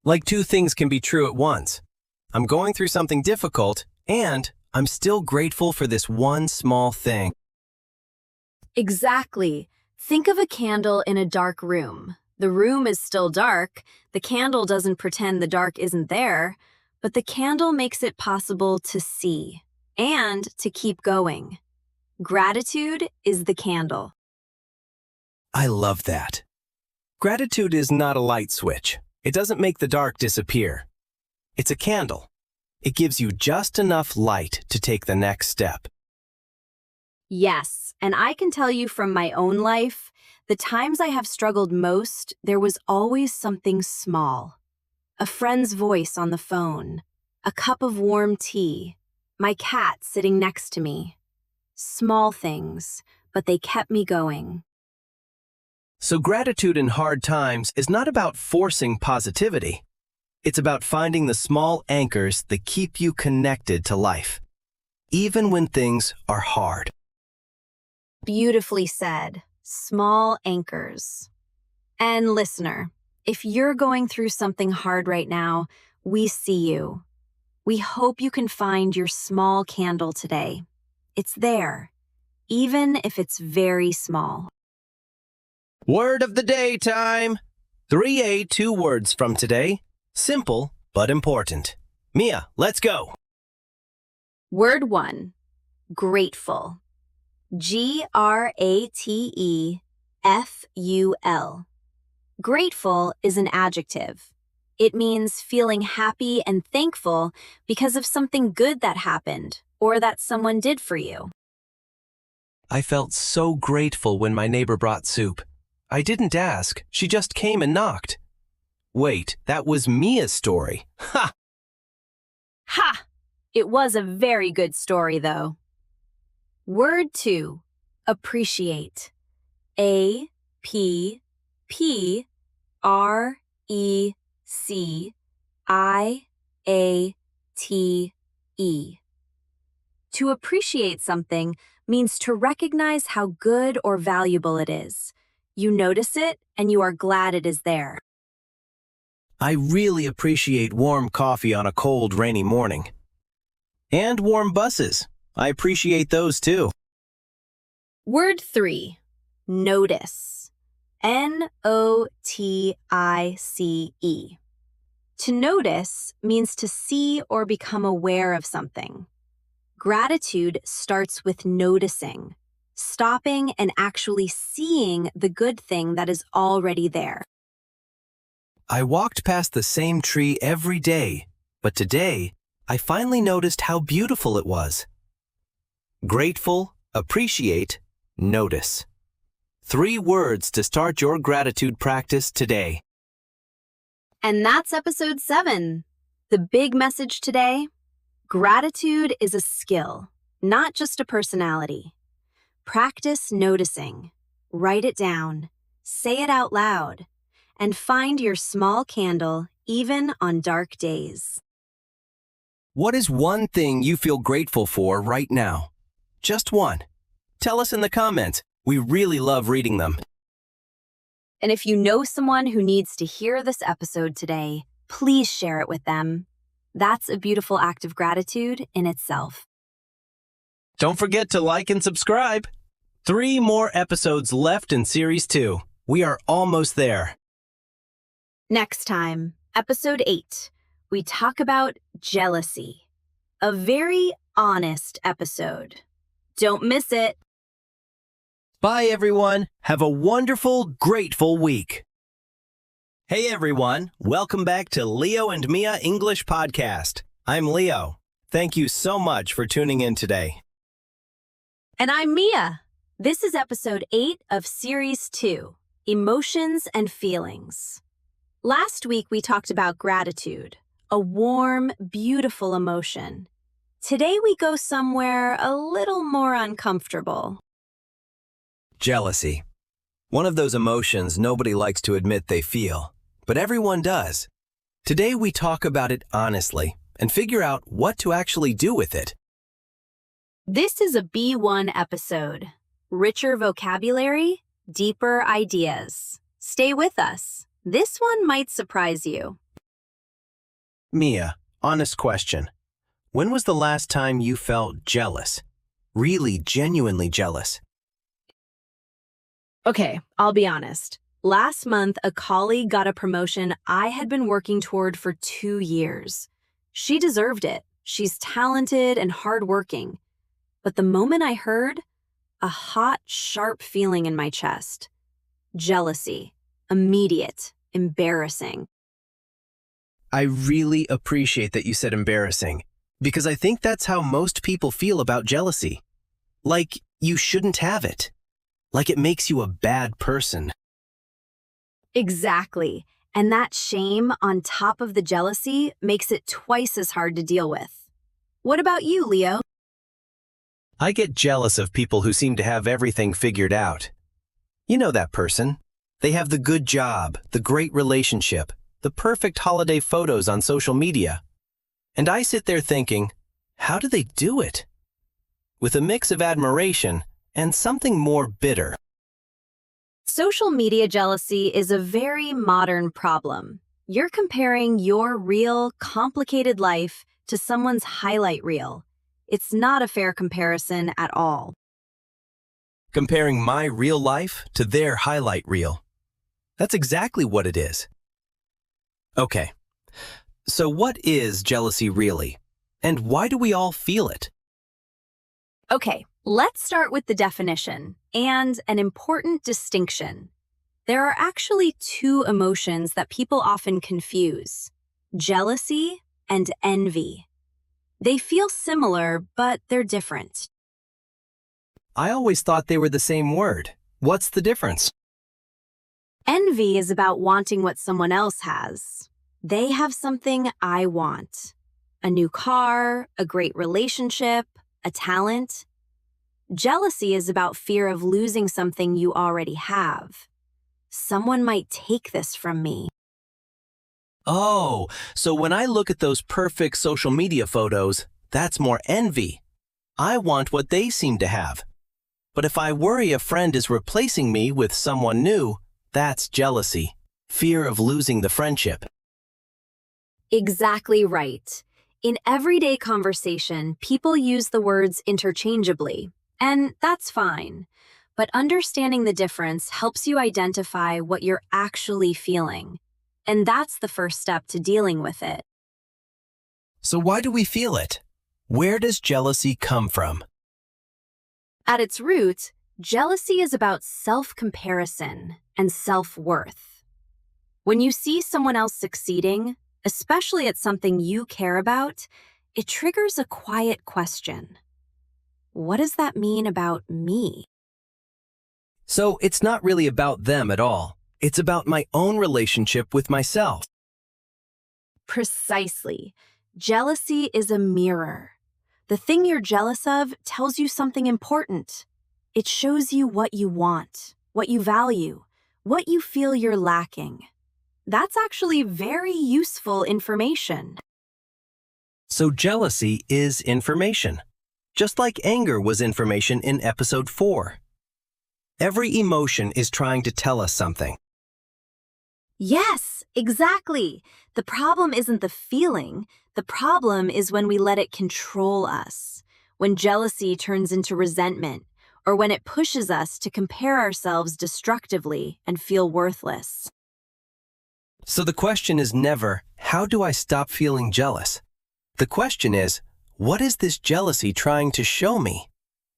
Like 2 things can be true at once. I'm going through something difficult, and I'm still grateful for this one small thing. Exactly. Think of a candle in a dark room. The room is still dark. The candle doesn't pretend the dark isn't there, but the candle makes it possible to see and to keep going. Gratitude is the candle. I love that. Gratitude is not a light switch. It doesn't make the dark disappear. It's a candle. It gives you just enough light to take the next step. Yes, and I can tell you from my own life, the times I have struggled most, there was always something small. A friend's voice on the phone, a cup of warm tea, my cat sitting next to me. Small things, but they kept me going. So gratitude in hard times is not about forcing positivity. It's about finding the small anchors that keep you connected to life, even when things are hard. Beautifully said. Small anchors. And listener, if you're going through something hard right now, we see you. We hope you can find your small candle today. It's there, even if it's very small. Word of the day time! 3A 2 words from today. Simple, but important. Mia, let's go! Word 1. Grateful. Grateful. Grateful is an adjective. It means feeling happy and thankful because of something good that happened or that someone did for you. I felt so grateful when my neighbor brought soup. I didn't ask, she just came and knocked. Wait, that was Mia's story. Ha! Ha! It was a very good story, though. Word 2. Appreciate. A-P-P-R-E-C-I-A-T-E. To appreciate something means to recognize how good or valuable it is. You notice it and you are glad it is there. I really appreciate warm coffee on a cold, rainy morning. And warm buses. I appreciate those too. Word 3. Notice. N-O-T-I-C-E. To notice means to see or become aware of something. Gratitude starts with noticing, stopping and actually seeing the good thing that is already there. I walked past the same tree every day, but today I finally noticed how beautiful it was. Grateful, appreciate, notice. 3 words to start your gratitude practice today. And that's episode 7. The big message today: gratitude is a skill, not just a personality. Practice noticing, write it down, say it out loud, and find your small candle even on dark days. What is one thing you feel grateful for right now? Just one. Tell us in the comments. We really love reading them. And if you know someone who needs to hear this episode today, please share it with them. That's a beautiful act of gratitude in itself. Don't forget to like and subscribe. 3 more episodes left in Series 2. We are almost there. Next time, episode 8, we talk about jealousy. A very honest episode. Don't miss it. Bye, everyone. Have a wonderful, grateful week. Hey, everyone. Welcome back to Leo and Mia English Podcast. I'm Leo. Thank you so much for tuning in today. And I'm Mia. This is episode 8 of Series 2, Emotions and Feelings. Last week, we talked about gratitude, a warm, beautiful emotion. Today, we go somewhere a little more uncomfortable. Jealousy. One of those emotions nobody likes to admit they feel, but everyone does. Today, we talk about it honestly and figure out what to actually do with it. This is a B1 episode. Richer vocabulary, deeper ideas. Stay with us. This one might surprise you. Mia, honest question. When was the last time you felt jealous? Really, genuinely jealous? Okay, I'll be honest. Last month, a colleague got a promotion I had been working toward for 2 years. She deserved it. She's talented and hardworking. But the moment I heard, a hot, sharp feeling in my chest. Jealousy. Immediate. Embarrassing. I really appreciate that you said embarrassing, because I think that's how most people feel about jealousy. Like, you shouldn't have it. Like it makes you a bad person. Exactly. And that shame on top of the jealousy makes it twice as hard to deal with. What about you, Leo? I get jealous of people who seem to have everything figured out. You know that person. They have the good job, the great relationship, the perfect holiday photos on social media. And I sit there thinking, how do they do it? With a mix of admiration and something more bitter. Social media jealousy is a very modern problem. You're comparing your real, complicated life to someone's highlight reel. It's not a fair comparison at all. Comparing my real life to their highlight reel. That's exactly what it is. Okay, so what is jealousy really? And why do we all feel it? Okay, let's start with the definition and an important distinction. There are actually two emotions that people often confuse: jealousy and envy. They feel similar, but they're different. I always thought they were the same word. What's the difference? Envy is about wanting what someone else has. They have something I want: a new car, a great relationship, a talent. Jealousy is about fear of losing something you already have. Someone might take this from me. Oh, so when I look at those perfect social media photos, that's more envy. I want what they seem to have. But if I worry a friend is replacing me with someone new, that's jealousy, fear of losing the friendship. Exactly right. In everyday conversation, people use the words interchangeably, and that's fine. But understanding the difference helps you identify what you're actually feeling. And that's the first step to dealing with it. So why do we feel it? Where does jealousy come from? At its root, jealousy is about self-comparison and self-worth. When you see someone else succeeding, especially at something you care about, it triggers a quiet question. What does that mean about me? So it's not really about them at all. It's about my own relationship with myself. Precisely. Jealousy is a mirror. The thing you're jealous of tells you something important. It shows you what you want, what you value, what you feel you're lacking. That's actually very useful information. So jealousy is information, just like anger was information in episode 4. Every emotion is trying to tell us something. Yes, exactly. The problem isn't the feeling. The problem is when we let it control us, when jealousy turns into resentment, or when it pushes us to compare ourselves destructively and feel worthless. So the question is never, how do I stop feeling jealous? The question is, what is this jealousy trying to show me?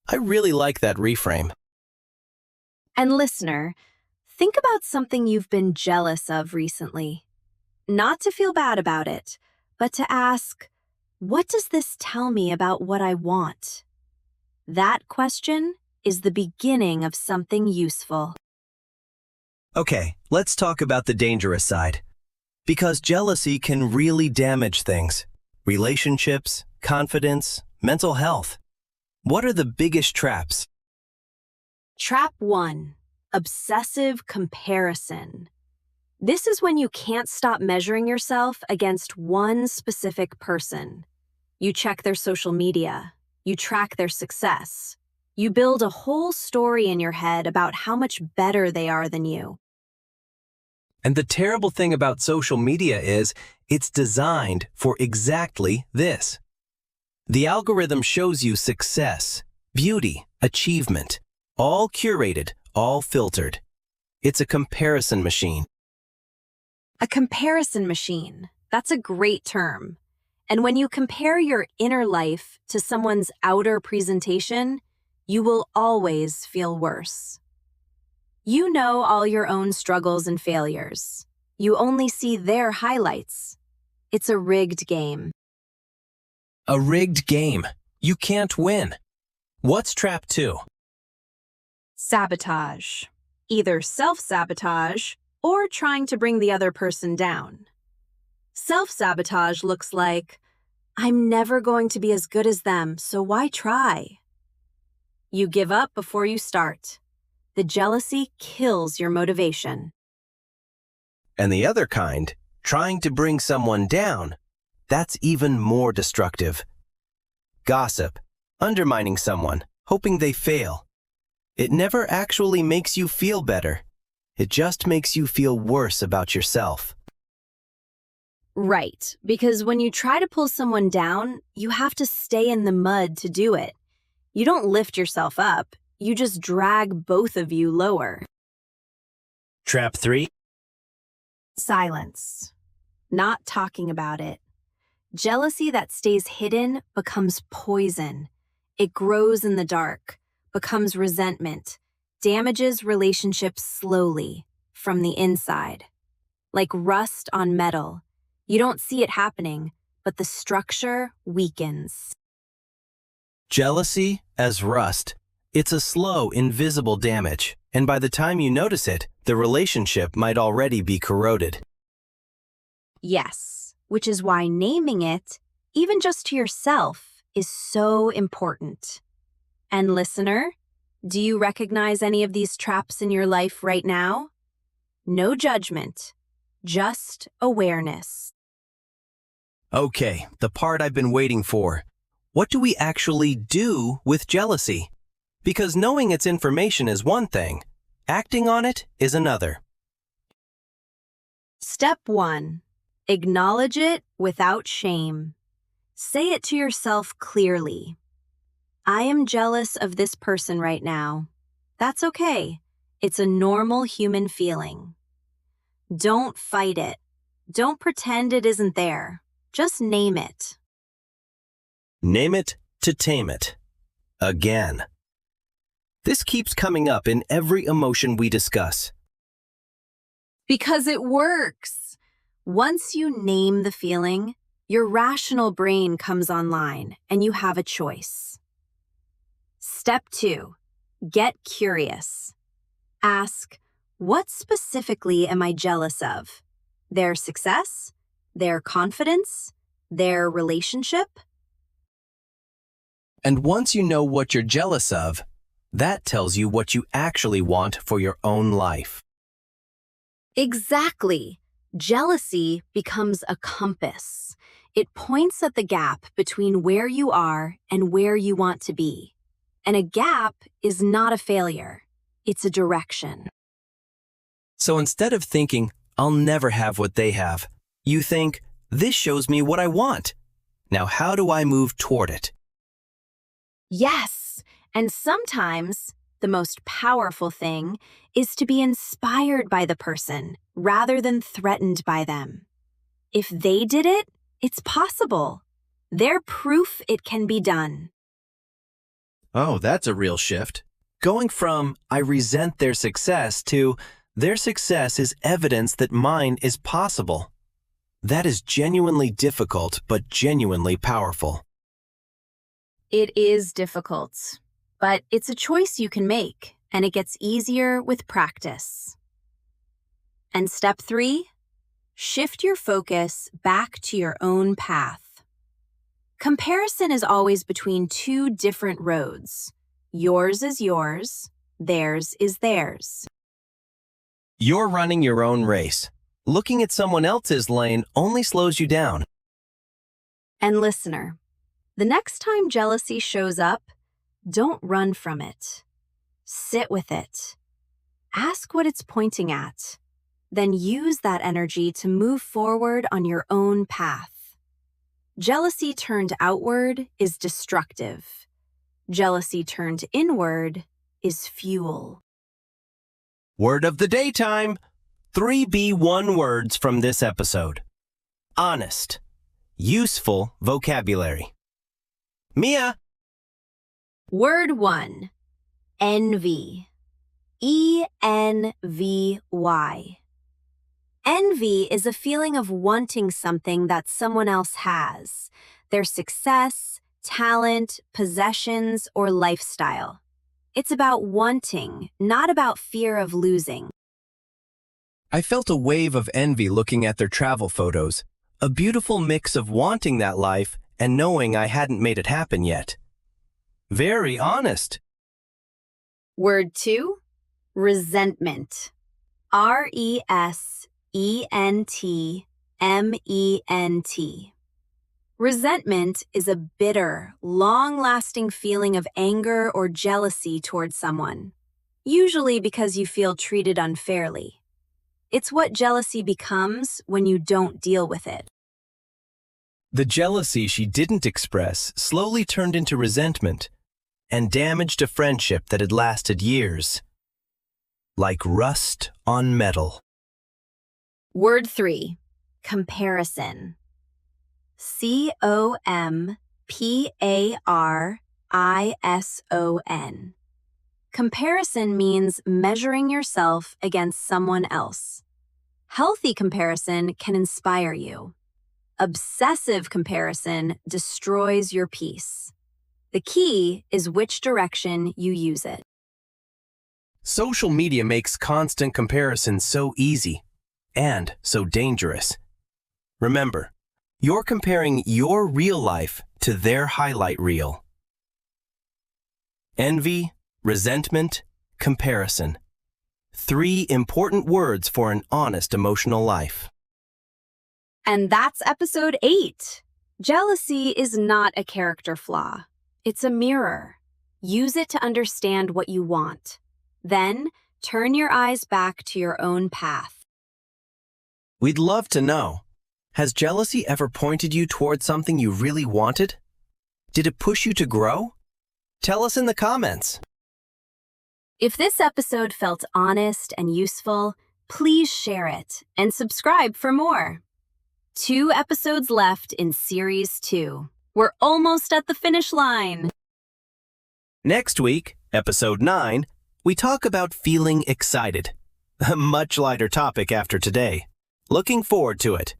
I really like that reframe. And listener, think about something you've been jealous of recently. Not to feel bad about it, but to ask, what does this tell me about what I want? That question is the beginning of something useful. Okay, let's talk about the dangerous side. Because jealousy can really damage things. Relationships, confidence, mental health. What are the biggest traps? Trap 1. Obsessive comparison. This is when you can't stop measuring yourself against one specific person. You check their social media. You track their success. You build a whole story in your head about how much better they are than you. And the terrible thing about social media is it's designed for exactly this. The algorithm shows you success, beauty, achievement, all curated, all filtered. It's a comparison machine. A comparison machine. That's a great term. And when you compare your inner life to someone's outer presentation, you will always feel worse. You know all your own struggles and failures. You only see their highlights. It's a rigged game. A rigged game. You can't win. What's trap 2? Sabotage. Either self-sabotage or trying to bring the other person down. Self-sabotage looks like, I'm never going to be as good as them, so why try? You give up before you start. The jealousy kills your motivation. And the other kind, trying to bring someone down, that's even more destructive. Gossip, undermining someone, hoping they fail. It never actually makes you feel better. It just makes you feel worse about yourself. Right, because when you try to pull someone down, you have to stay in the mud to do it. You don't lift yourself up, you just drag both of you lower. Trap 3. Silence. Not talking about it. Jealousy that stays hidden becomes poison. It grows in the dark, becomes resentment, damages relationships slowly, from the inside. Like rust on metal. You don't see it happening, but the structure weakens. Jealousy as rust. It's a slow, invisible damage, and by the time you notice it, the relationship might already be corroded. Yes, which is why naming it, even just to yourself, is so important. And listener, do you recognize any of these traps in your life right now? No judgment, just awareness. Okay, the part I've been waiting for. What do we actually do with jealousy? Because knowing its information is one thing, acting on it is another. Step 1. Acknowledge it without shame. Say it to yourself clearly. I am jealous of this person right now. That's okay. It's a normal human feeling. Don't fight it. Don't pretend it isn't there. Just name it. Name it to tame it. Again. This keeps coming up in every emotion we discuss. Because it works. Once you name the feeling, your rational brain comes online and you have a choice. Step 2. Get curious. Ask, what specifically am I jealous of? Their success? Their confidence? Their relationship? And once you know what you're jealous of, that tells you what you actually want for your own life. Exactly. Jealousy becomes a compass. It points at the gap between where you are and where you want to be. And a gap is not a failure. It's a direction. So instead of thinking, I'll never have what they have, you think, this shows me what I want. Now how do I move toward it? Yes, and sometimes the most powerful thing is to be inspired by the person rather than threatened by them. If they did it, it's possible. They're proof it can be done. Oh, that's a real shift. Going from, I resent their success to, their success is evidence that mine is possible. That is genuinely difficult, but genuinely powerful. It is difficult, but it's a choice you can make, and it gets easier with practice. And step 3, shift your focus back to your own path. Comparison is always between two different roads. Yours is yours, theirs is theirs. You're running your own race. Looking at someone else's lane only slows you down. And listener, the next time jealousy shows up, don't run from it. Sit with it. Ask what it's pointing at. Then use that energy to move forward on your own path. Jealousy turned outward is destructive. Jealousy turned inward is fuel. Word of the day time. 3B1 words from this episode. Honest. Useful vocabulary. Mia. Word 1. Envy. E-N-V-Y. Envy is a feeling of wanting something that someone else has, their success, talent, possessions, or lifestyle. It's about wanting, not about fear of losing. I felt a wave of envy looking at their travel photos, a beautiful mix of wanting that life and knowing I hadn't made it happen yet. Very honest. Word 2, resentment. RESENTMENT. Resentment is a bitter, long-lasting feeling of anger or jealousy towards someone, usually because you feel treated unfairly. It's what jealousy becomes when you don't deal with it. The jealousy she didn't express slowly turned into resentment and damaged a friendship that had lasted years. Like rust on metal. Word 3, comparison. COMPARISON. Comparison means measuring yourself against someone else. Healthy comparison can inspire you. Obsessive comparison destroys your peace. The key is which direction you use it. Social media makes constant comparison so easy and so dangerous. Remember, you're comparing your real life to their highlight reel. Envy, resentment, comparison. 3 important words for an honest emotional life. And that's episode 8. Jealousy is not a character flaw. It's a mirror. Use it to understand what you want. Then, turn your eyes back to your own path. We'd love to know, has jealousy ever pointed you toward something you really wanted? Did it push you to grow? Tell us in the comments. If this episode felt honest and useful, please share it and subscribe for more. 2 episodes left in Series 2. We're almost at the finish line. Next week, episode 9, we talk about feeling excited. A much lighter topic after today. Looking forward to it.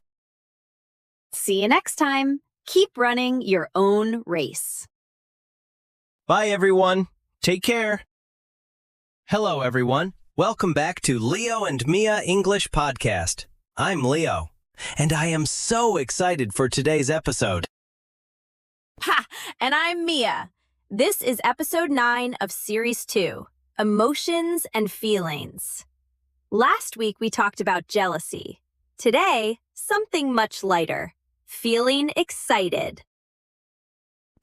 See you next time. Keep running your own race. Bye, everyone. Take care. Hello, everyone. Welcome back to Leo and Mia English Podcast. I'm Leo, and I am so excited for today's episode. Ha! And I'm Mia. This is episode 9 of Series 2, Emotions and Feelings. Last week we talked about jealousy. Today, something much lighter, feeling excited.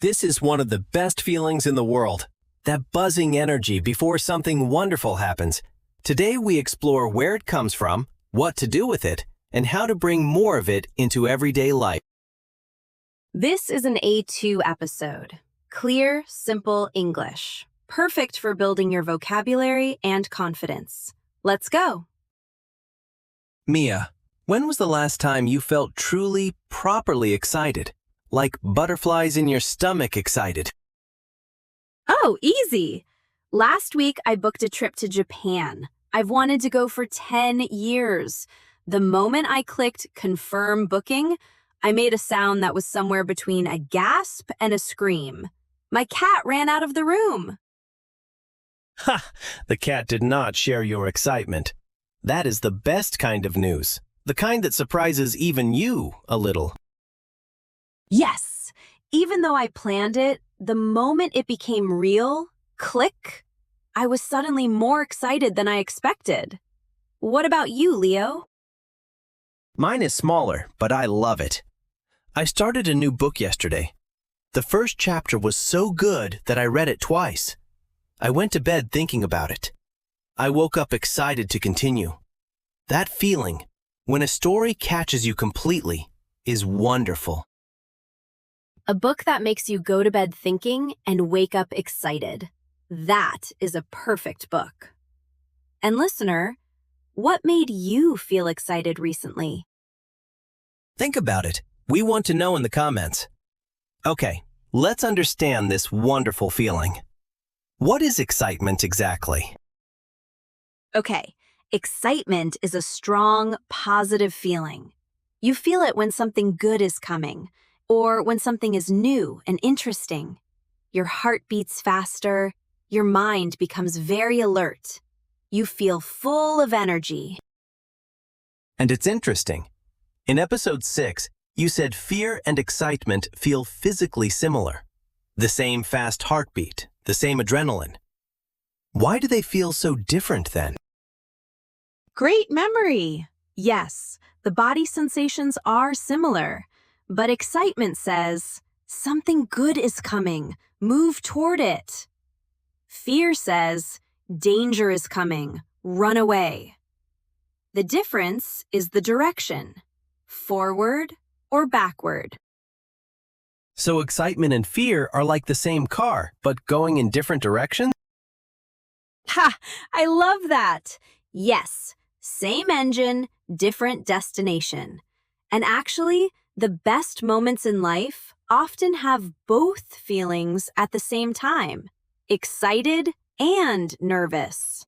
This is one of the best feelings in the world, that buzzing energy before something wonderful happens. Today we explore where it comes from, what to do with it, and how to bring more of it into everyday life. This is an A2 episode. Clear, simple English. Perfect for building your vocabulary and confidence. Let's go. Mia, when was the last time you felt truly, properly excited? Like butterflies in your stomach excited? Oh, easy. Last week I booked a trip to Japan. I've wanted to go for 10 years. The moment I clicked confirm booking, I made a sound that was somewhere between a gasp and a scream. My cat ran out of the room. Ha! The cat did not share your excitement. That is the best kind of news. The kind that surprises even you a little. Yes, even though I planned it, the moment it became real, click, I was suddenly more excited than I expected. What about you, Leo? Mine is smaller, but I love it. I started a new book yesterday. The first chapter was so good that I read it twice. I went to bed thinking about it. I woke up excited to continue. That feeling, when a story catches you completely, is wonderful. A book that makes you go to bed thinking and wake up excited. That is a perfect book. And listener, what made you feel excited recently? Think about it. We want to know in the comments. Okay, let's understand this wonderful feeling. What is excitement exactly? Okay, excitement is a strong, positive feeling. You feel it when something good is coming, or when something is new and interesting. Your heart beats faster, Your mind becomes very alert. You feel full of energy. And it's interesting. In episode 6, you said fear and excitement feel physically similar. The same fast heartbeat, the same adrenaline. Why do they feel so different then? Great memory! Yes, the body sensations are similar, but excitement says, something good is coming, move toward it. Fear says, danger is coming, run away. The difference is the direction, forward or backward. So excitement and fear are like the same car, but going in different directions? Ha! I love that! Yes, same engine, different destination. And actually, the best moments in life often have both feelings at the same time, excited and nervous.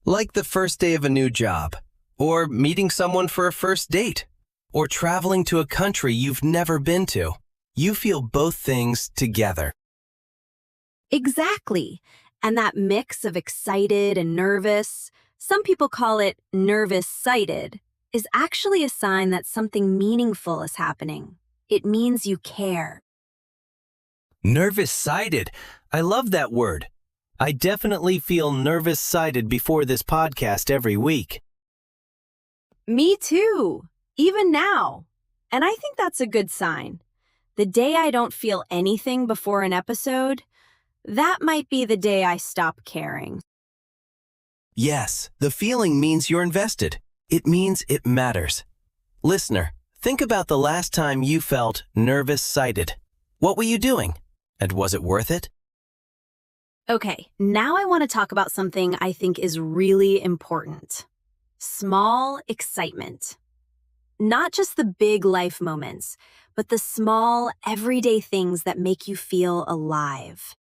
Like the first day of a new job, or meeting someone for a first date, or traveling to a country you've never been to. You feel both things together. Exactly. And that mix of excited and nervous, some people call it nervous-sighted, is actually a sign that something meaningful is happening. It means you care. Nervous-sighted. I love that word. I definitely feel nervous-sighted before this podcast every week. Me too, even now. And I think that's a good sign. The day I don't feel anything before an episode, that might be the day I stop caring. Yes, the feeling means you're invested. It means it matters. Listener, think about the last time you felt nervous-sighted. What were you doing? And was it worth it? Okay, now I want to talk about something I think is really important. Small excitement. Not just the big life moments, but the small, everyday things that make you feel alive.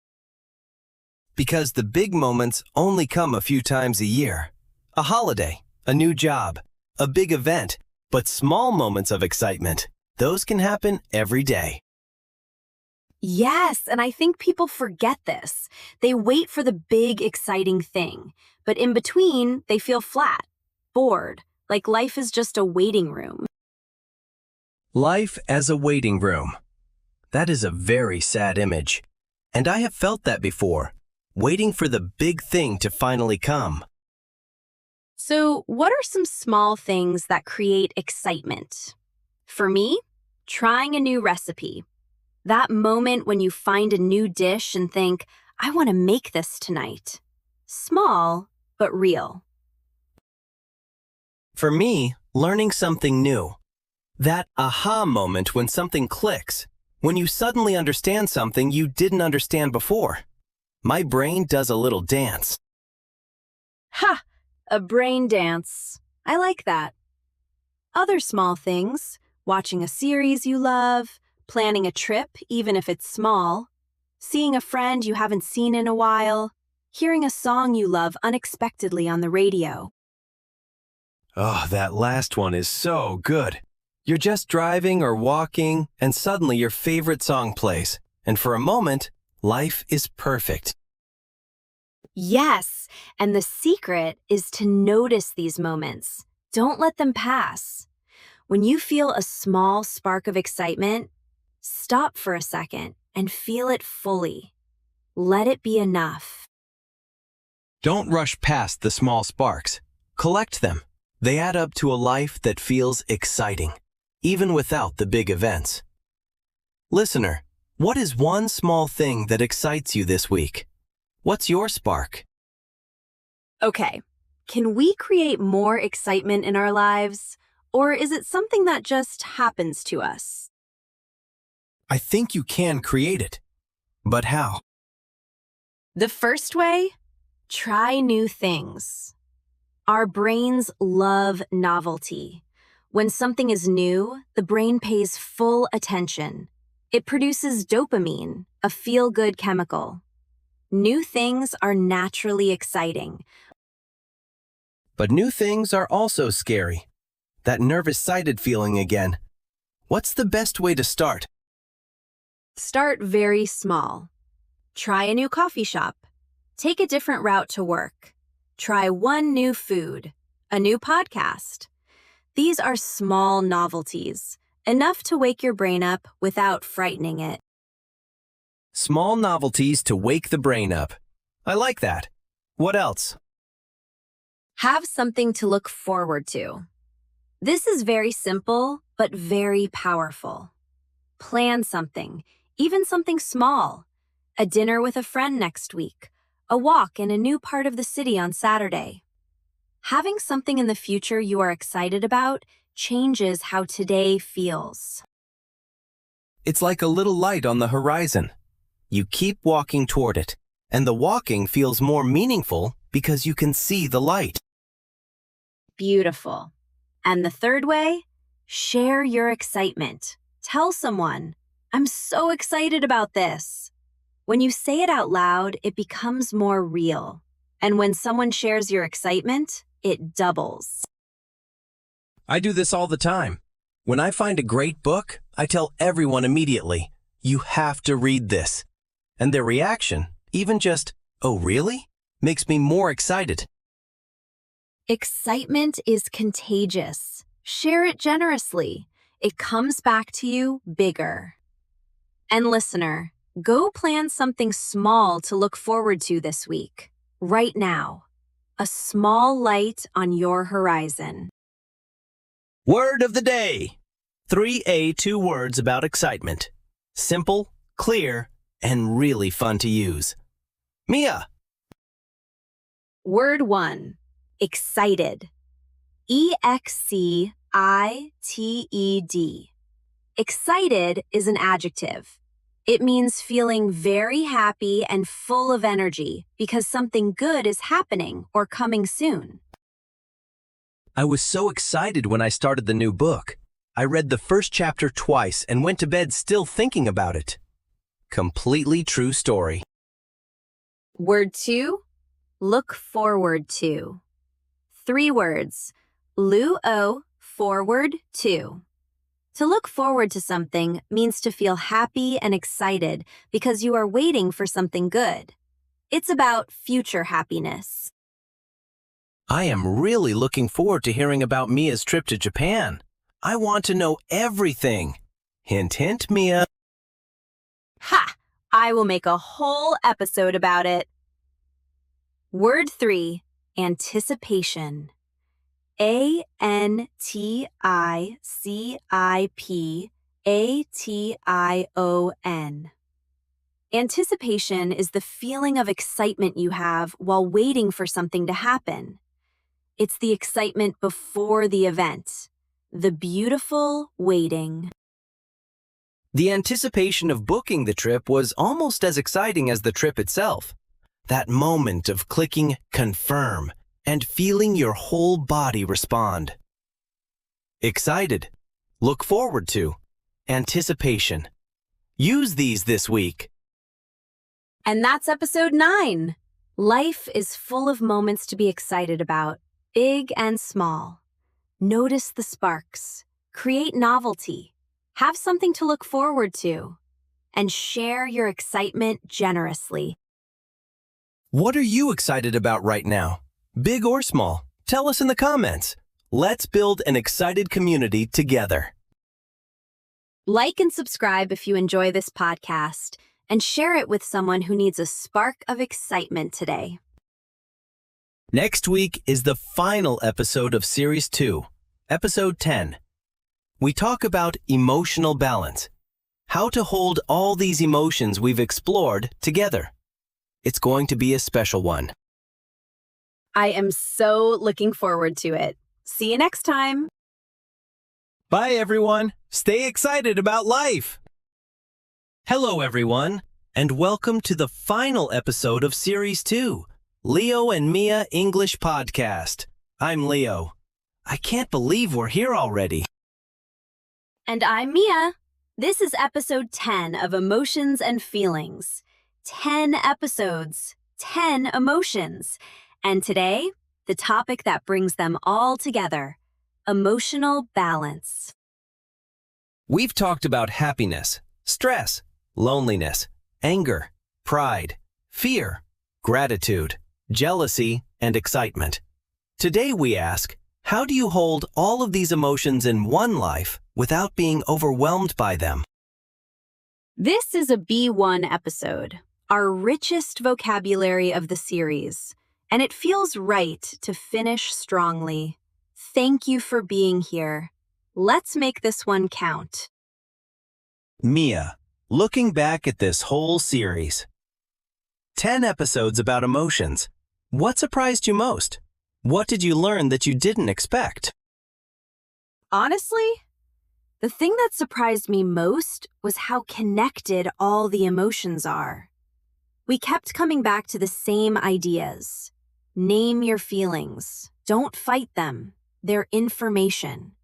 Because the big moments only come a few times a year. A holiday, a new job, a big event, but small moments of excitement, those can happen every day. Yes, and I think people forget this. They wait for the big, exciting thing, but in between, they feel flat, bored, like life is just a waiting room. Life as a waiting room. That is a very sad image. And I have felt that before, waiting for the big thing to finally come. So, what are some small things that create excitement? For me, trying a new recipe. That moment when you find a new dish and think, I want to make this tonight. Small, but real. For me, learning something new. That aha moment when something clicks, when you suddenly understand something you didn't understand before. My brain does a little dance. Ha! A brain dance. I like that. Other small things, watching a series you love, planning a trip, even if it's small, seeing a friend you haven't seen in a while, hearing a song you love unexpectedly on the radio. Oh, that last one is so good. You're just driving or walking, and suddenly your favorite song plays, and for a moment, life is perfect. Yes, and the secret is to notice these moments. Don't let them pass. When you feel a small spark of excitement, stop for a second and feel it fully. Let it be enough. Don't rush past the small sparks. Collect them. They add up to a life that feels exciting, even without the big events. Listener, what is one small thing that excites you this week? What's your spark? Okay, can we create more excitement in our lives, or is it something that just happens to us? I think you can create it. But how? The first way? Try new things. Our brains love novelty. When something is new, the brain pays full attention. It produces dopamine, a feel-good chemical. New things are naturally exciting. But new things are also scary. That nervous-sighted feeling again. What's the best way to start? Start very small. Try a new coffee shop. Take a different route to work. Try one new food. A new podcast. These are small novelties, enough to wake your brain up without frightening it. Small novelties to wake the brain up. I like that. What else? Have something to look forward to. This is very simple, but very powerful. Plan something, even something small. A dinner with a friend next week. A walk in a new part of the city on Saturday. Having something in the future you are excited about changes how today feels. It's like a little light on the horizon. You keep walking toward it, and the walking feels more meaningful because you can see the light. Beautiful. And the third way, share your excitement. Tell someone, I'm so excited about this. When you say it out loud, it becomes more real. And when someone shares your excitement, it doubles. I do this all the time. When I find a great book, I tell everyone immediately, you have to read this. And their reaction, even just, oh really, makes me more excited. Excitement is contagious. Share it generously. It comes back to you bigger. And listener, go plan something small to look forward to this week, right now. A small light on your horizon. Word of the day. 3 words about excitement. Simple, clear, and really fun to use. Mia. Word 1. Excited. EXCITED. Excited is an adjective. It means feeling very happy and full of energy because something good is happening or coming soon. I was so excited when I started the new book. I read the first chapter twice and went to bed still thinking about it. Completely true story. Word 2. Look forward to. 3 words. Luo forward to. To look forward to something means to feel happy and excited because you are waiting for something good. It's about future happiness. I am really looking forward to hearing about Mia's trip to Japan. I want to know everything. Hint, hint, Mia. Ha! I will make a whole episode about it. Word 3. Anticipation. ANTICIPATION. Anticipation is the feeling of excitement you have while waiting for something to happen. It's the excitement before the event, the beautiful waiting. The anticipation of booking the trip was almost as exciting as the trip itself. That moment of clicking confirm and feeling your whole body respond. Excited, look forward to, anticipation. Use these this week. And that's episode 9. Life is full of moments to be excited about, big and small. Notice the sparks, create novelty, have something to look forward to, and share your excitement generously. What are you excited about right now? Big or small? Tell us in the comments. Let's build an excited community together. Like and subscribe if you enjoy this podcast, and share it with someone who needs a spark of excitement today. Next week is the final episode of Series 2, Episode 10. We talk about emotional balance, how to hold all these emotions we've explored together. It's going to be a special one. I am so looking forward to it. See you next time. Bye, everyone. Stay excited about life. Hello, everyone, and welcome to the final episode of Series 2, Leo and Mia English Podcast. I'm Leo. I can't believe we're here already. And I'm Mia. This is episode 10 of Emotions and Feelings. 10 episodes, 10 emotions. And today, the topic that brings them all together, emotional balance. We've talked about happiness, stress, loneliness, anger, pride, fear, gratitude, jealousy, and excitement. Today we ask, how do you hold all of these emotions in one life without being overwhelmed by them? This is a B1 episode, our richest vocabulary of the series, and it feels right to finish strongly. Thank you for being here. Let's make this one count. Mia, looking back at this whole series. 10 episodes about emotions. What surprised you most? What did you learn that you didn't expect? Honestly, the thing that surprised me most was how connected all the emotions are. We kept coming back to the same ideas. Name your feelings. Don't fight them. They're information.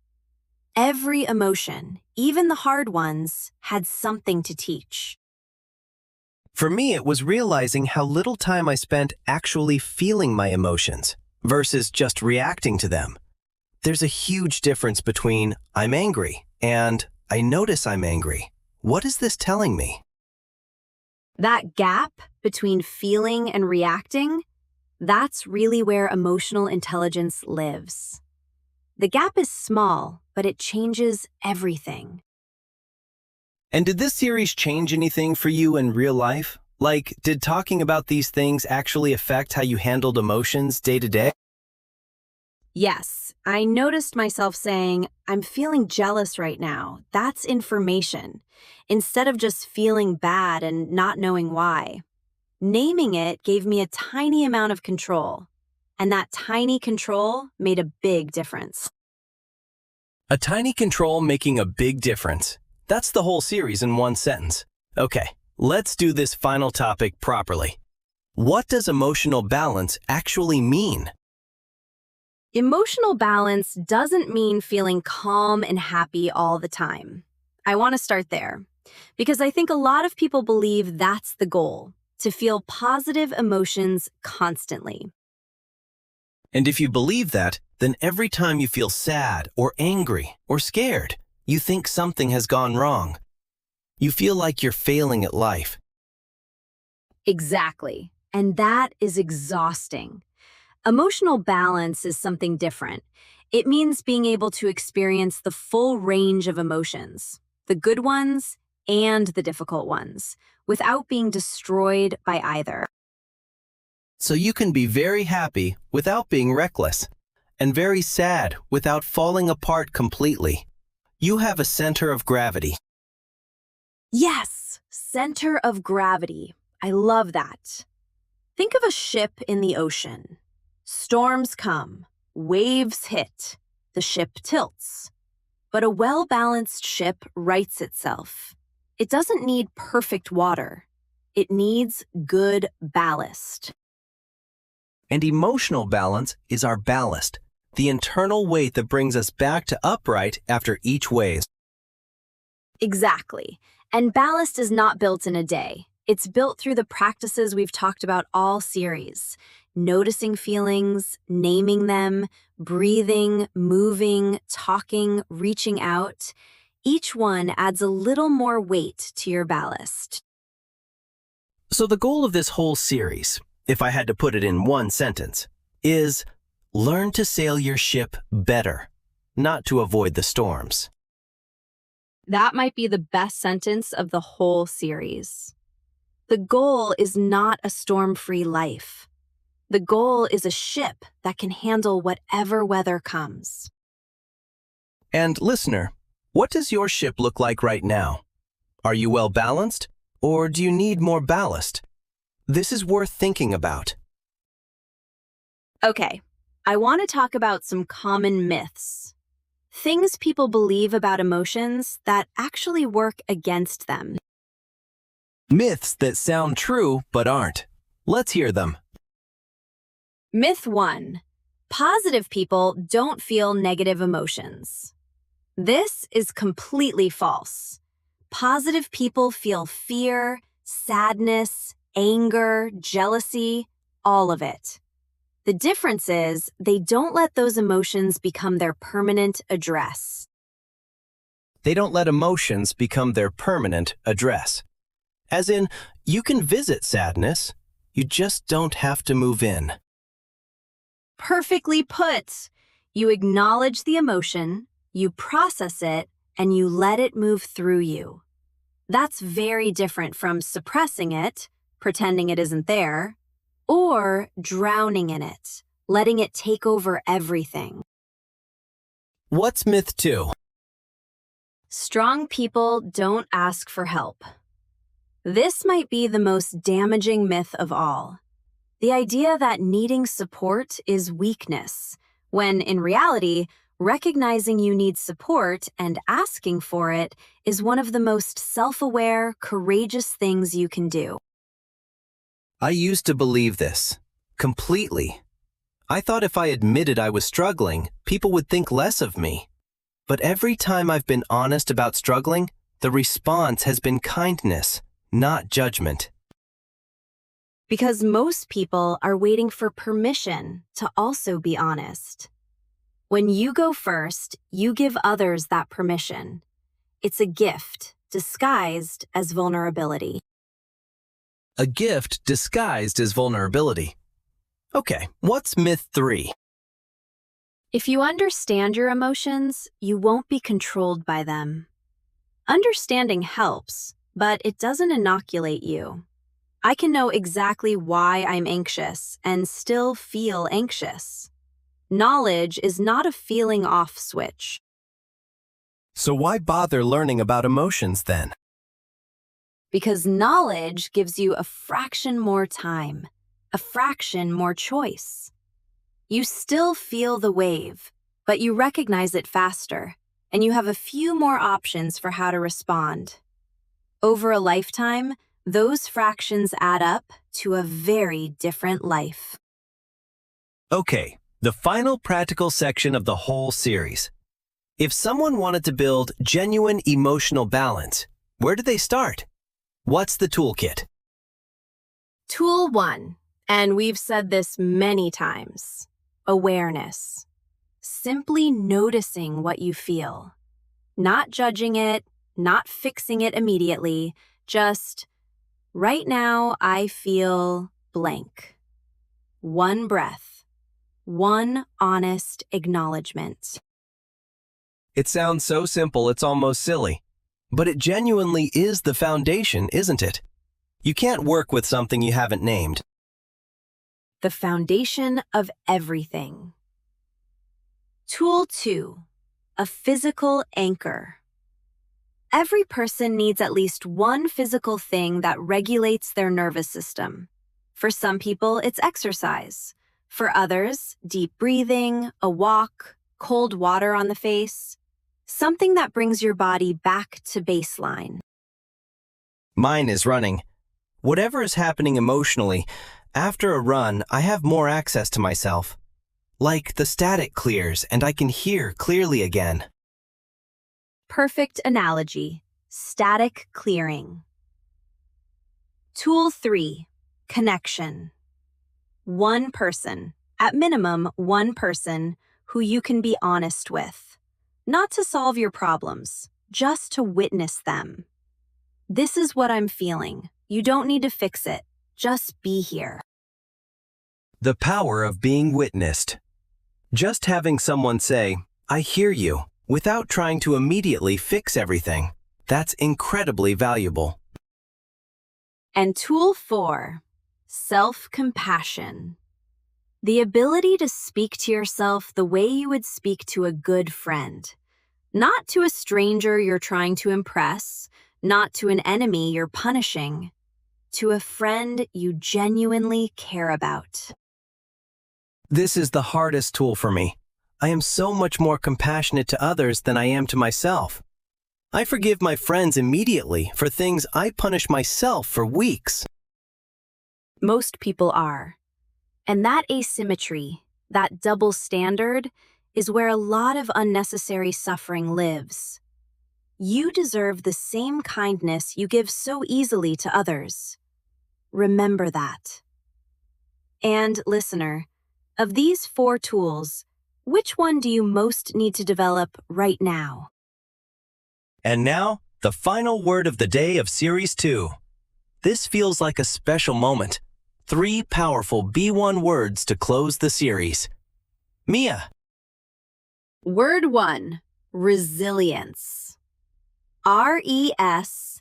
Every emotion, even the hard ones, had something to teach. For me, it was realizing how little time I spent actually feeling my emotions versus just reacting to them. There's a huge difference between I'm angry and I notice I'm angry. What is this telling me? That gap between feeling and reacting, that's really where emotional intelligence lives. The gap is small, but it changes everything. And did this series change anything for you in real life? Like, did talking about these things actually affect how you handled emotions day to day? Yes, I noticed myself saying, I'm feeling jealous right now. That's information, instead of just feeling bad and not knowing why. Naming it gave me a tiny amount of control, and that tiny control made a big difference. A tiny control making a big difference. That's the whole series in one sentence. Okay, let's do this final topic properly. What does emotional balance actually mean? Emotional balance doesn't mean feeling calm and happy all the time. I want to start there, because I think a lot of people believe that's the goal, to feel positive emotions constantly. And if you believe that, then every time you feel sad or angry or scared, you think something has gone wrong. You feel like you're failing at life. Exactly. And that is exhausting. Emotional balance is something different. It means being able to experience the full range of emotions, the good ones and the difficult ones, without being destroyed by either. So you can be very happy without being reckless, and very sad without falling apart completely. You have a center of gravity. Yes, center of gravity. I love that. Think of a ship in the ocean. Storms come, waves hit, the ship tilts. But a well-balanced ship rights itself. It doesn't need perfect water. It needs good ballast. And emotional balance is our ballast, the internal weight that brings us back to upright after each wave. Exactly. And ballast is not built in a day. It's built through the practices we've talked about all series. Noticing feelings, naming them, breathing, moving, talking, reaching out. Each one adds a little more weight to your ballast. So the goal of this whole series, if I had to put it in one sentence, is learn to sail your ship better, not to avoid the storms. That might be the best sentence of the whole series. The goal is not a storm-free life. The goal is a ship that can handle whatever weather comes. And listener, what does your ship look like right now? Are you well balanced, or do you need more ballast? This is worth thinking about. Okay, I want to talk about some common myths. Things people believe about emotions that actually work against them. Myths that sound true but aren't. Let's hear them. Myth 1. Positive people don't feel negative emotions. This is completely false. Positive people feel fear, sadness, anger, jealousy, all of it. The difference is they don't let those emotions become their permanent address. They don't let emotions become their permanent address. As in, You can visit sadness. You just don't have to move in. Perfectly put. You acknowledge the emotion, you process it, and you let it move through you. That's very different from suppressing it, pretending it isn't there, or drowning in it, letting it take over everything. What's myth 2? Strong people don't ask for help. This might be the most damaging myth of all. The idea that needing support is weakness, when in reality, recognizing you need support and asking for it is one of the most self-aware, courageous things you can do. I used to believe this completely. I thought if I admitted I was struggling, people would think less of me. But every time I've been honest about struggling, the response has been kindness, not judgment. Because most people are waiting for permission to also be honest. When you go first, you give others that permission. It's a gift disguised as vulnerability. A gift disguised as vulnerability. Okay, what's myth 3? If you understand your emotions, you won't be controlled by them. Understanding helps, but it doesn't inoculate you. I can know exactly why I'm anxious and still feel anxious. Knowledge is not a feeling off switch. So why bother learning about emotions then? Because knowledge gives you a fraction more time, a fraction more choice. You still feel the wave, but you recognize it faster, and you have a few more options for how to respond. Over a lifetime, those fractions add up to a very different life. Okay, the final practical section of the whole series. If someone wanted to build genuine emotional balance, where do they start? What's the toolkit? Tool 1, and we've said this many times, awareness. Simply noticing what you feel. Not judging it, not fixing it immediately, just, right now I feel blank. One breath, one honest acknowledgement. It sounds so simple it's almost silly. But it genuinely is the foundation, isn't it? You can't work with something you haven't named. The foundation of everything. Tool 2, a physical anchor. Every person needs at least one physical thing that regulates their nervous system. For some people, it's exercise. For others, deep breathing, a walk, cold water on the face. Something that brings your body back to baseline. Mine is running. Whatever is happening emotionally, after a run, I have more access to myself. Like the static clears and I can hear clearly again. Perfect analogy. Static clearing. Tool 3, connection. One person, at minimum one person, who you can be honest with. Not to solve your problems, just to witness them. This is what I'm feeling. You don't need to fix it. Just be here. The power of being witnessed. Just having someone say, "I hear you," without trying to immediately fix everything. That's incredibly valuable. And tool 4, self-compassion. The ability to speak to yourself the way you would speak to a good friend. Not to a stranger you're trying to impress, not to an enemy you're punishing, to a friend you genuinely care about. This is the hardest tool for me. I am so much more compassionate to others than I am to myself. I forgive my friends immediately for things I punish myself for weeks. Most people are. And that asymmetry, that double standard, is where a lot of unnecessary suffering lives. You deserve the same kindness you give so easily to others. Remember that. And listener, of these 4 tools, which one do you most need to develop right now? And now, the final word of the day of Series 2. This feels like a special moment. 3 powerful B1 words to close the series. Mia. Word 1. Resilience. RESILIENCE.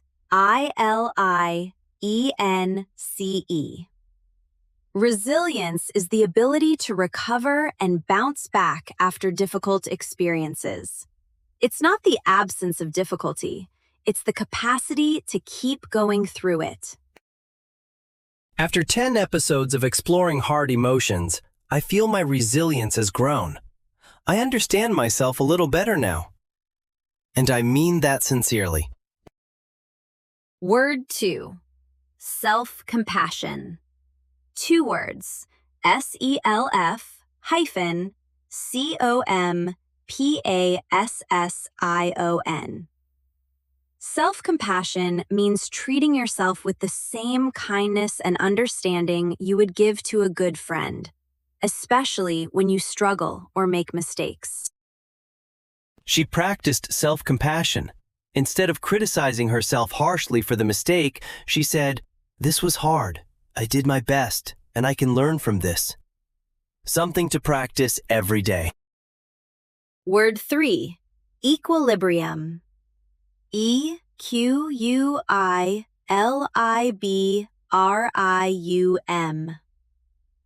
Resilience is the ability to recover and bounce back after difficult experiences. It's not the absence of difficulty, it's the capacity to keep going through it. After 10 episodes of exploring hard emotions, I feel my resilience has grown. I understand myself a little better now. And I mean that sincerely. Word 2. Self-compassion. 2 words. SELF-COMPASSION. Self-compassion means treating yourself with the same kindness and understanding you would give to a good friend, especially when you struggle or make mistakes. She practiced self-compassion. Instead of criticizing herself harshly for the mistake, she said, "This was hard. I did my best, and I can learn from this." Something to practice every day. Word 3. Equilibrium. EQUILIBRIUM.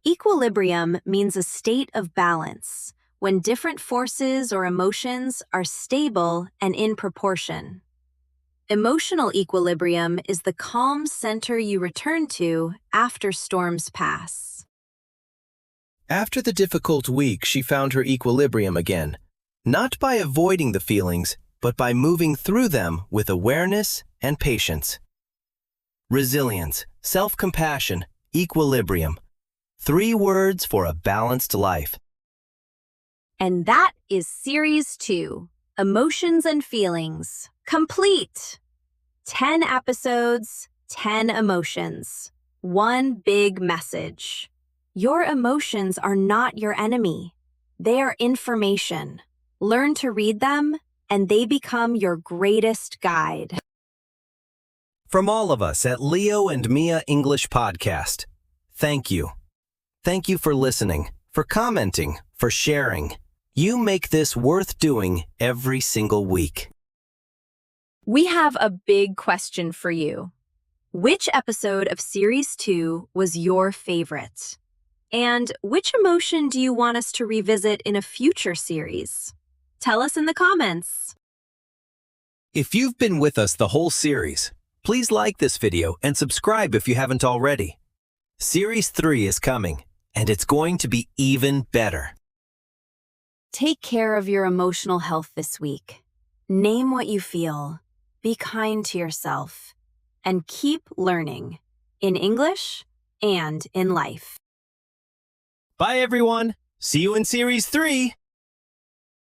Equilibrium means a state of balance, when different forces or emotions are stable and in proportion. Emotional equilibrium is the calm center you return to after storms pass. After the difficult week, she found her equilibrium again, not by avoiding the feelings, but by moving through them with awareness and patience. Resilience, self-compassion, equilibrium. 3 words for a balanced life. And that is Series 2, Emotions and Feelings, complete. 10 episodes, 10 emotions. 1 big message. Your emotions are not your enemy. They are information. Learn to read them, and they become your greatest guide. From all of us at Leo and Mia English Podcast, thank you. Thank you for listening, for commenting, for sharing. You make this worth doing every single week. We have a big question for you. Which episode of Series 2 was your favorite? And which emotion do you want us to revisit in a future series? Tell us in the comments. If you've been with us the whole series, please like this video and subscribe if you haven't already. Series 3 is coming, and it's going to be even better. Take care of your emotional health this week. Name what you feel. Be kind to yourself. And keep learning in English and in life. Bye, everyone. See you in Series 3.